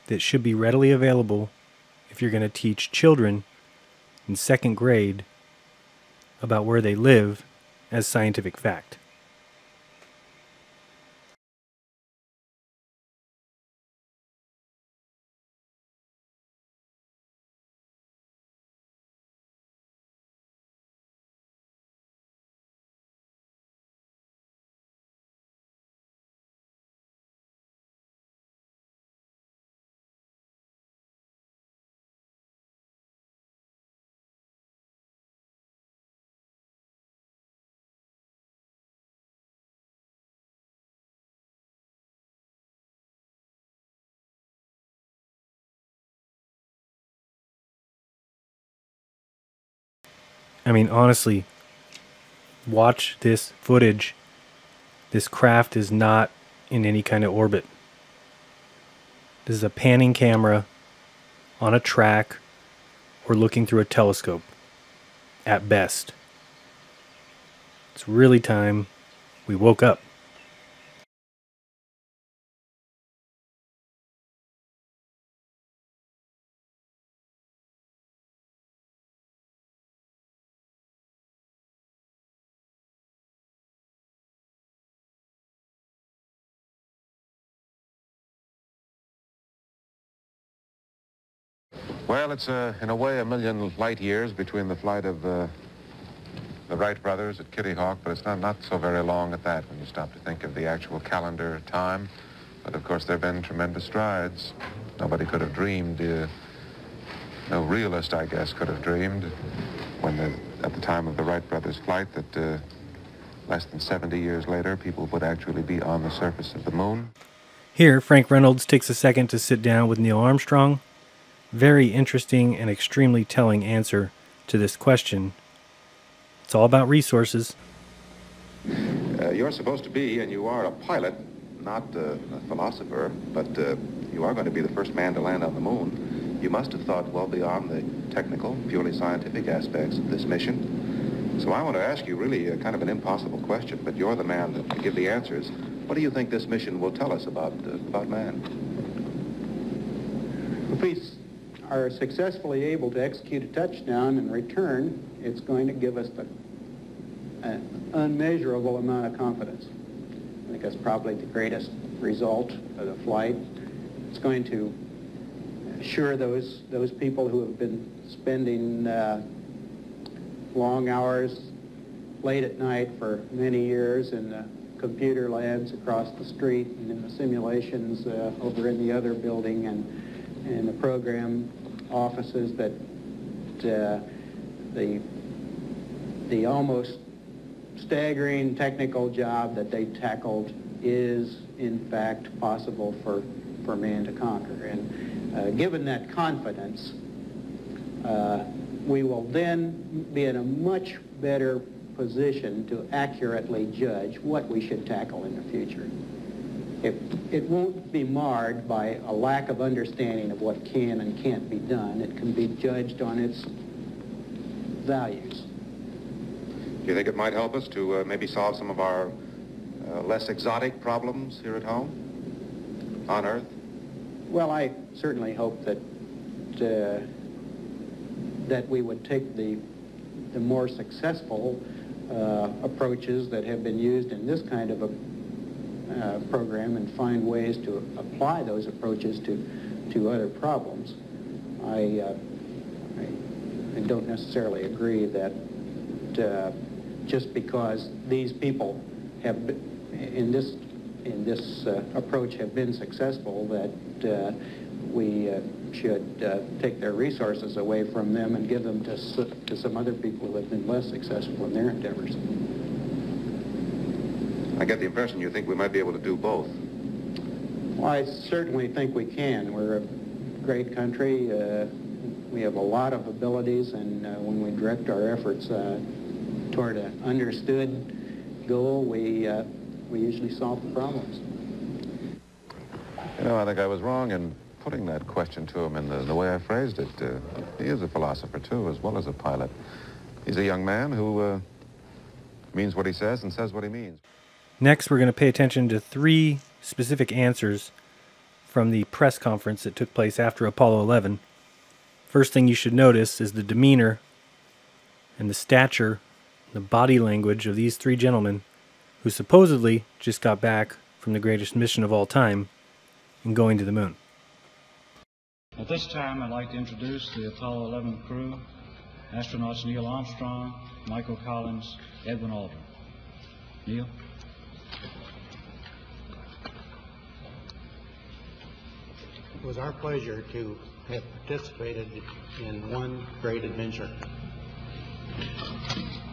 that should be readily available if you're going to teach children in 2nd grade about where they live as scientific fact. I mean, honestly, watch this footage. This craft is not in any kind of orbit. This is a panning camera on a track or looking through a telescope, at best. It's really time we woke up. Well, it's in a way 1,000,000 light years between the flight of the Wright brothers at Kitty Hawk, but it's not so very long at that when you stop to think of the actual calendar time. But of course, there have been tremendous strides. Nobody could have dreamed, no realist, I guess, could have dreamed at the time of the Wright brothers' flight that less than 70 years later, people would actually be on the surface of the moon. Here, Frank Reynolds takes a second to sit down with Neil Armstrong. Very interesting and extremely telling answer to this question. It's all about resources. You're supposed to be, and you are, a pilot, not a philosopher, but you are going to be the first man to land on the moon. You must have thought well beyond the technical, purely scientific aspects of this mission. So I want to ask you really kind of an impossible question, but you're the man to give the answers. What do you think this mission will tell us about man? If we are successfully able to execute a touchdown and return, it's going to give us an unmeasurable amount of confidence. I think that's probably the greatest result of the flight. It's going to assure those people who have been spending long hours late at night for many years in the computer labs across the street and in the simulations over in the other building and the program offices that the almost staggering technical job that they tackled is in fact possible for man to conquer. And given that confidence, we will then be in a much better position to accurately judge what we should tackle in the future. It won't be marred by a lack of understanding of what can and can't be done. It can be judged on its values. Do you think it might help us to maybe solve some of our less exotic problems here at home, on Earth? Well, I certainly hope that that we would take the more successful approaches that have been used in this kind of a program and find ways to apply those approaches to other problems. I don't necessarily agree that just because these people have in this approach have been successful that we should take their resources away from them and give them to some other people who have been less successful in their endeavors. I get the impression you think we might be able to do both. Well, I certainly think we can. We're a great country. We have a lot of abilities, and when we direct our efforts toward an understood goal, we usually solve the problems. You know, I think I was wrong in putting that question to him in the way I phrased it. He is a philosopher, too, as well as a pilot. He's a young man who means what he says and says what he means. Next, we're going to pay attention to 3 specific answers from the press conference that took place after Apollo 11. First thing you should notice is the demeanor and the stature, the body language of these 3 gentlemen who supposedly just got back from the greatest mission of all time in going to the moon. At this time, I'd like to introduce the Apollo 11 crew, astronauts Neil Armstrong, Michael Collins, Edwin Aldrin. Neil? It was our pleasure to have participated in one great adventure.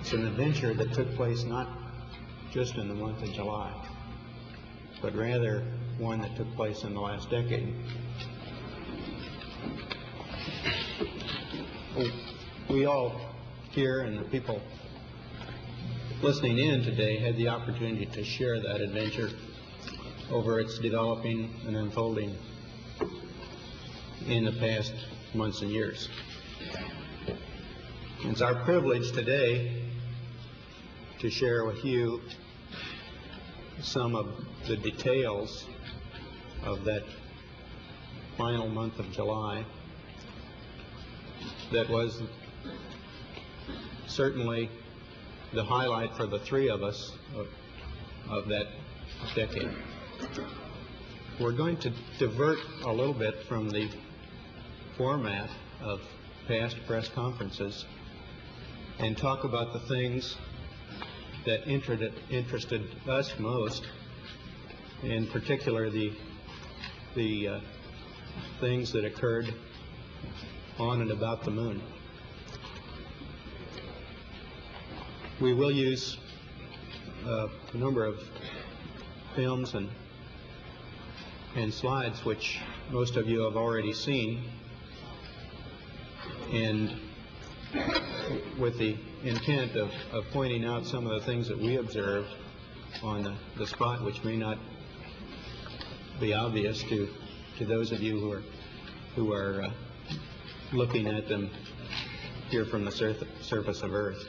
It's an adventure that took place not just in the month of July, but rather one that took place in the last decade. We all here and the people listening in today had the opportunity to share that adventure over its developing and unfolding in the past months and years. It's our privilege today to share with you some of the details of that final month of July that was certainly the highlight for the 3 of us of that decade. We're going to divert a little bit from the format of past press conferences and talk about the things that interested us most, in particular the things that occurred on and about the moon. We will use a number of films and slides which most of you have already seen, and with the intent of pointing out some of the things that we observed on the spot which may not be obvious to those of you who are looking at them here from the surface of Earth.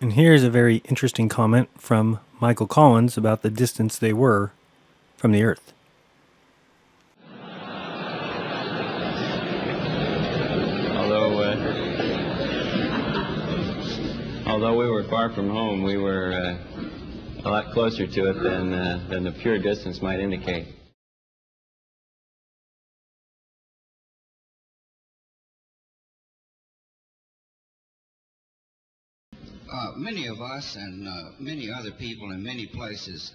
And here's a very interesting comment from Michael Collins about the distance they were from the Earth. Although we were far from home, we were a lot closer to it than the pure distance might indicate. Many of us and many other people in many places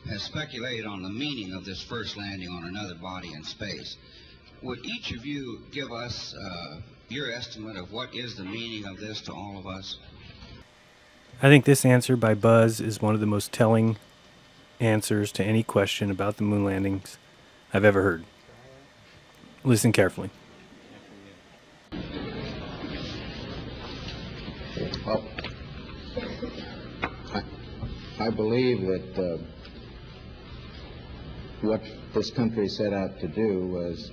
have speculated on the meaning of this first landing on another body in space. Would each of you give us your estimate of what is the meaning of this to all of us? I think this answer by Buzz is one of the most telling answers to any question about the moon landings I've ever heard. Listen carefully. Well, I believe that what this country set out to do was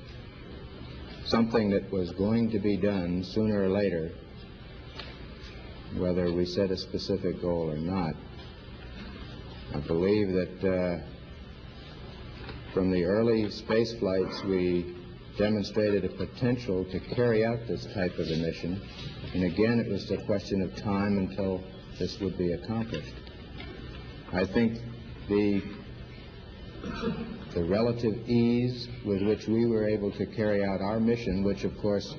something that was going to be done sooner or later, whether we set a specific goal or not. I believe that from the early space flights we demonstrated a potential to carry out this type of a mission, and again it was a question of time until this would be accomplished. I think the relative ease with which we were able to carry out our mission, which of course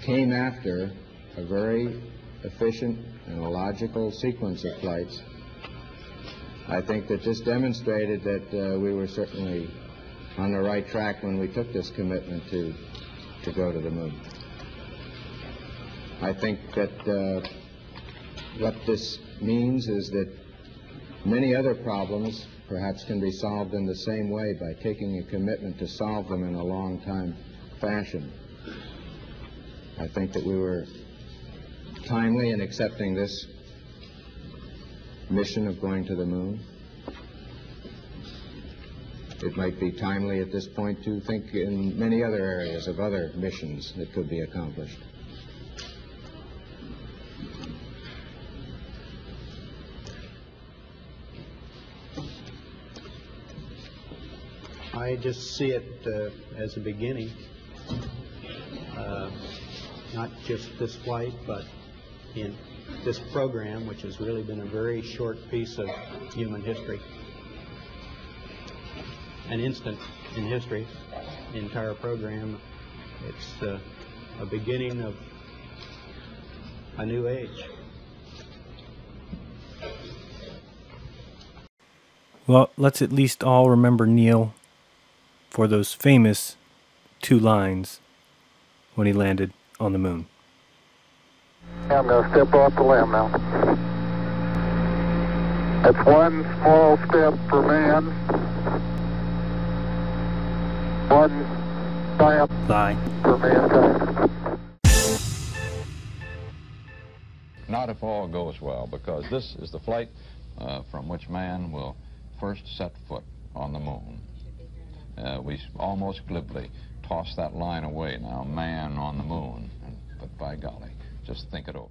came after a very efficient and a logical sequence of flights, I think that this demonstrated that we were certainly on the right track when we took this commitment to go to the moon. I think that what this means is that many other problems perhaps can be solved in the same way by taking a commitment to solve them in a long time fashion. I think that we were timely in accepting this mission of going to the moon. It might be timely at this point to think in many other areas of other missions that could be accomplished. I just see it as a beginning, not just this flight, but in this program, which has really been a very short piece of human history, an instant in history, the entire program. It's a beginning of a new age. Well, let's at least all remember Neil for those famous 2 lines when he landed on the moon. I'm going to step off the limb now. That's one small step for man, one giant for mankind. Not if all goes well, because this is the flight from which man will first set foot on the moon. We almost glibly toss that line away now, man on the moon, but by golly, just think it over.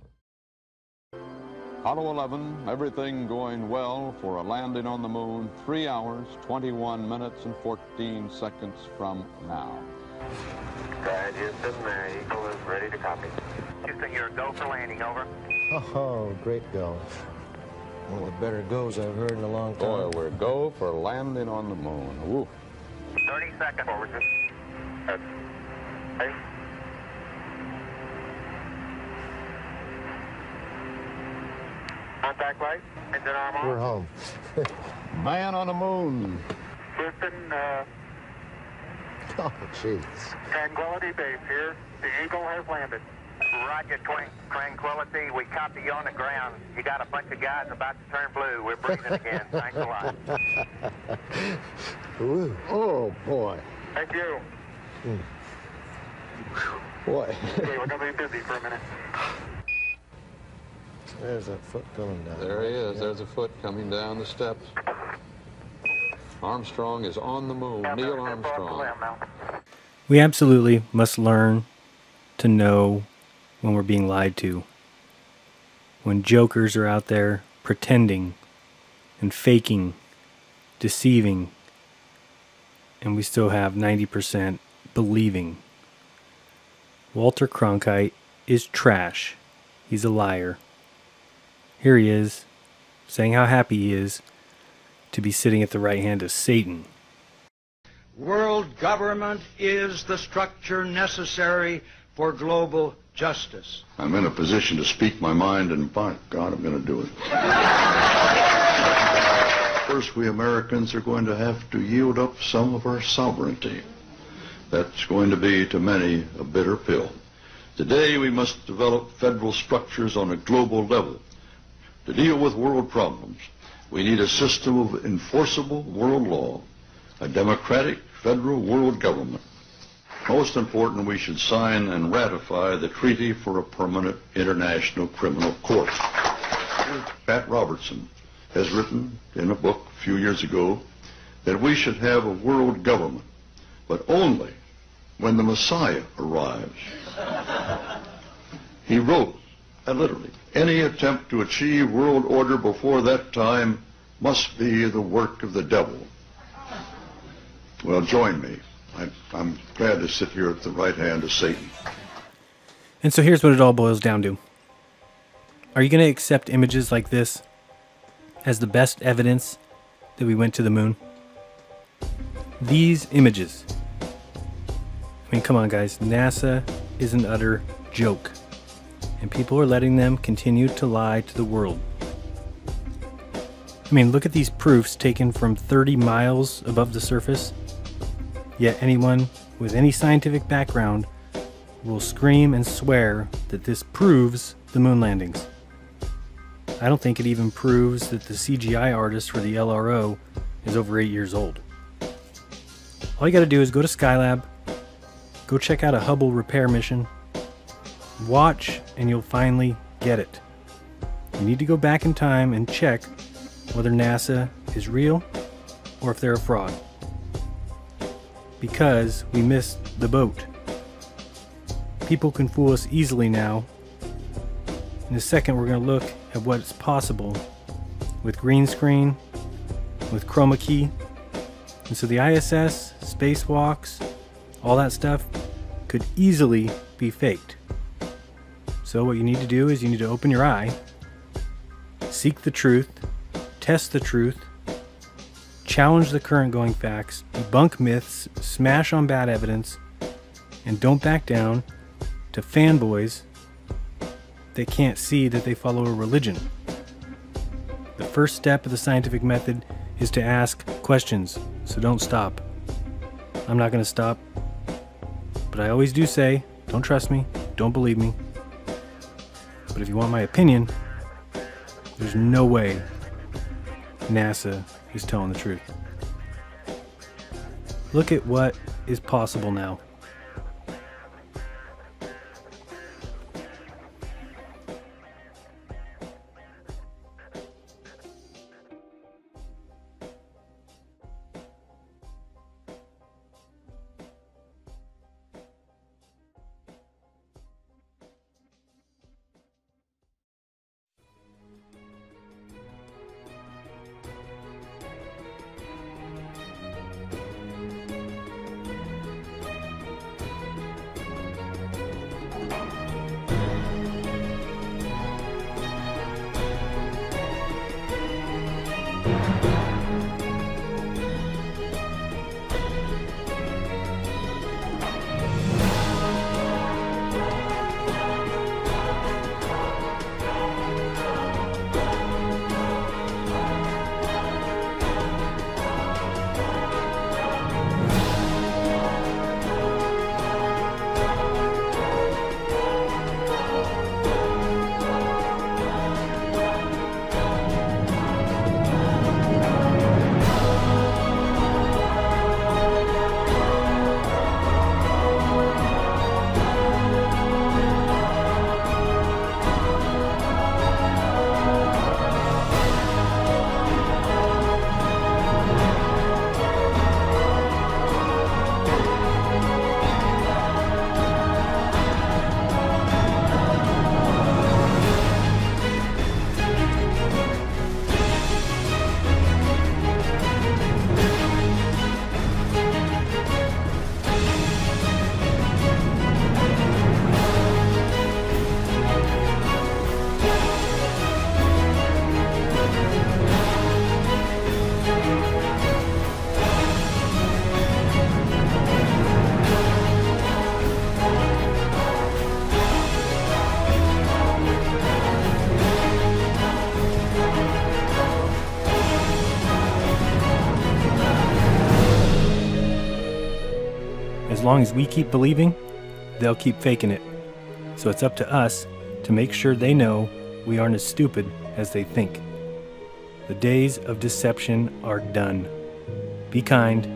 Apollo 11, everything going well for a landing on the moon, 3 hours, 21 minutes, and 14 seconds from now. Houston, Eagle is ready to copy. Houston, you're go for landing, over. Oh, great go. One of the better goes I've heard in a long time. Boy, we're go for landing on the moon. Woo. 30 seconds forward. Hey. Contact light. Engine arm on. We're home. Man on the moon. Houston, Oh, jeez. Tranquility Base here. The Eagle has landed. Roger, Tranquility. We copy you on the ground. You got a bunch of guys about to turn blue. We're breathing again. Thanks a lot. Ooh. Oh, boy. Thank you. Boy. Okay, we're going to be busy for a minute. There's that foot going down. There he is. There's a foot coming down the steps. Armstrong is on the moon. Neil Armstrong. We absolutely must learn to know when we're being lied to. When jokers are out there pretending and faking, deceiving, and we still have 90% believing. Walter Cronkite is trash. He's a liar. Here he is, saying how happy he is to be sitting at the right hand of Satan. World government is the structure necessary for global justice. I'm in a position to speak my mind, and by God, I'm going to do it. First, we Americans are going to have to yield up some of our sovereignty. That's going to be, to many, a bitter pill. Today, we must develop federal structures on a global level to deal with world problems. We need a system of enforceable world law, a democratic federal world government. Most important, we should sign and ratify the Treaty for a Permanent International Criminal Court. Pat Robertson has written in a book a few years ago that we should have a world government, but only when the Messiah arrives. He wrote, literally, any attempt to achieve world order before that time must be the work of the devil. Well, join me. I'm glad to sit here at the right hand of Satan. And so here's what it all boils down to. Are you going to accept images like this as the best evidence that we went to the moon? These images. I mean, come on, guys. NASA is an utter joke. And people are letting them continue to lie to the world. I mean, look at these proofs taken from 30 miles above the surface. Yet anyone with any scientific background will scream and swear that this proves the moon landings. I don't think it even proves that the CGI artist for the LRO is over 8 years old. All you gotta do is go to Skylab, go check out a Hubble repair mission, watch, and you'll finally get it. You need to go back in time and check whether NASA is real or if they're a fraud. Because we missed the boat. People can fool us easily now. In a second, we're going to look at what's possible with green screen, with chroma key. And so the ISS, spacewalks, all that stuff could easily be faked. So what you need to do is you need to open your eye, seek the truth, test the truth, challenge the current going facts, debunk myths, smash on bad evidence, and don't back down to fanboys that can't see that they follow a religion. The first step of the scientific method is to ask questions, so don't stop. I'm not going to stop, but I always do say, don't trust me, don't believe me. But if you want my opinion, there's no way NASA is telling the truth. Look at what is possible now. As long as we keep believing, they'll keep faking it. So it's up to us to make sure they know we aren't as stupid as they think. The days of deception are done. Be kind,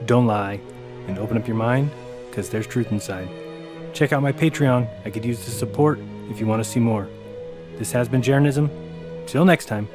don't lie, and open up your mind, because there's truth inside. Check out my Patreon. I could use the support if you want to see more. This has been Jeranism. Till next time.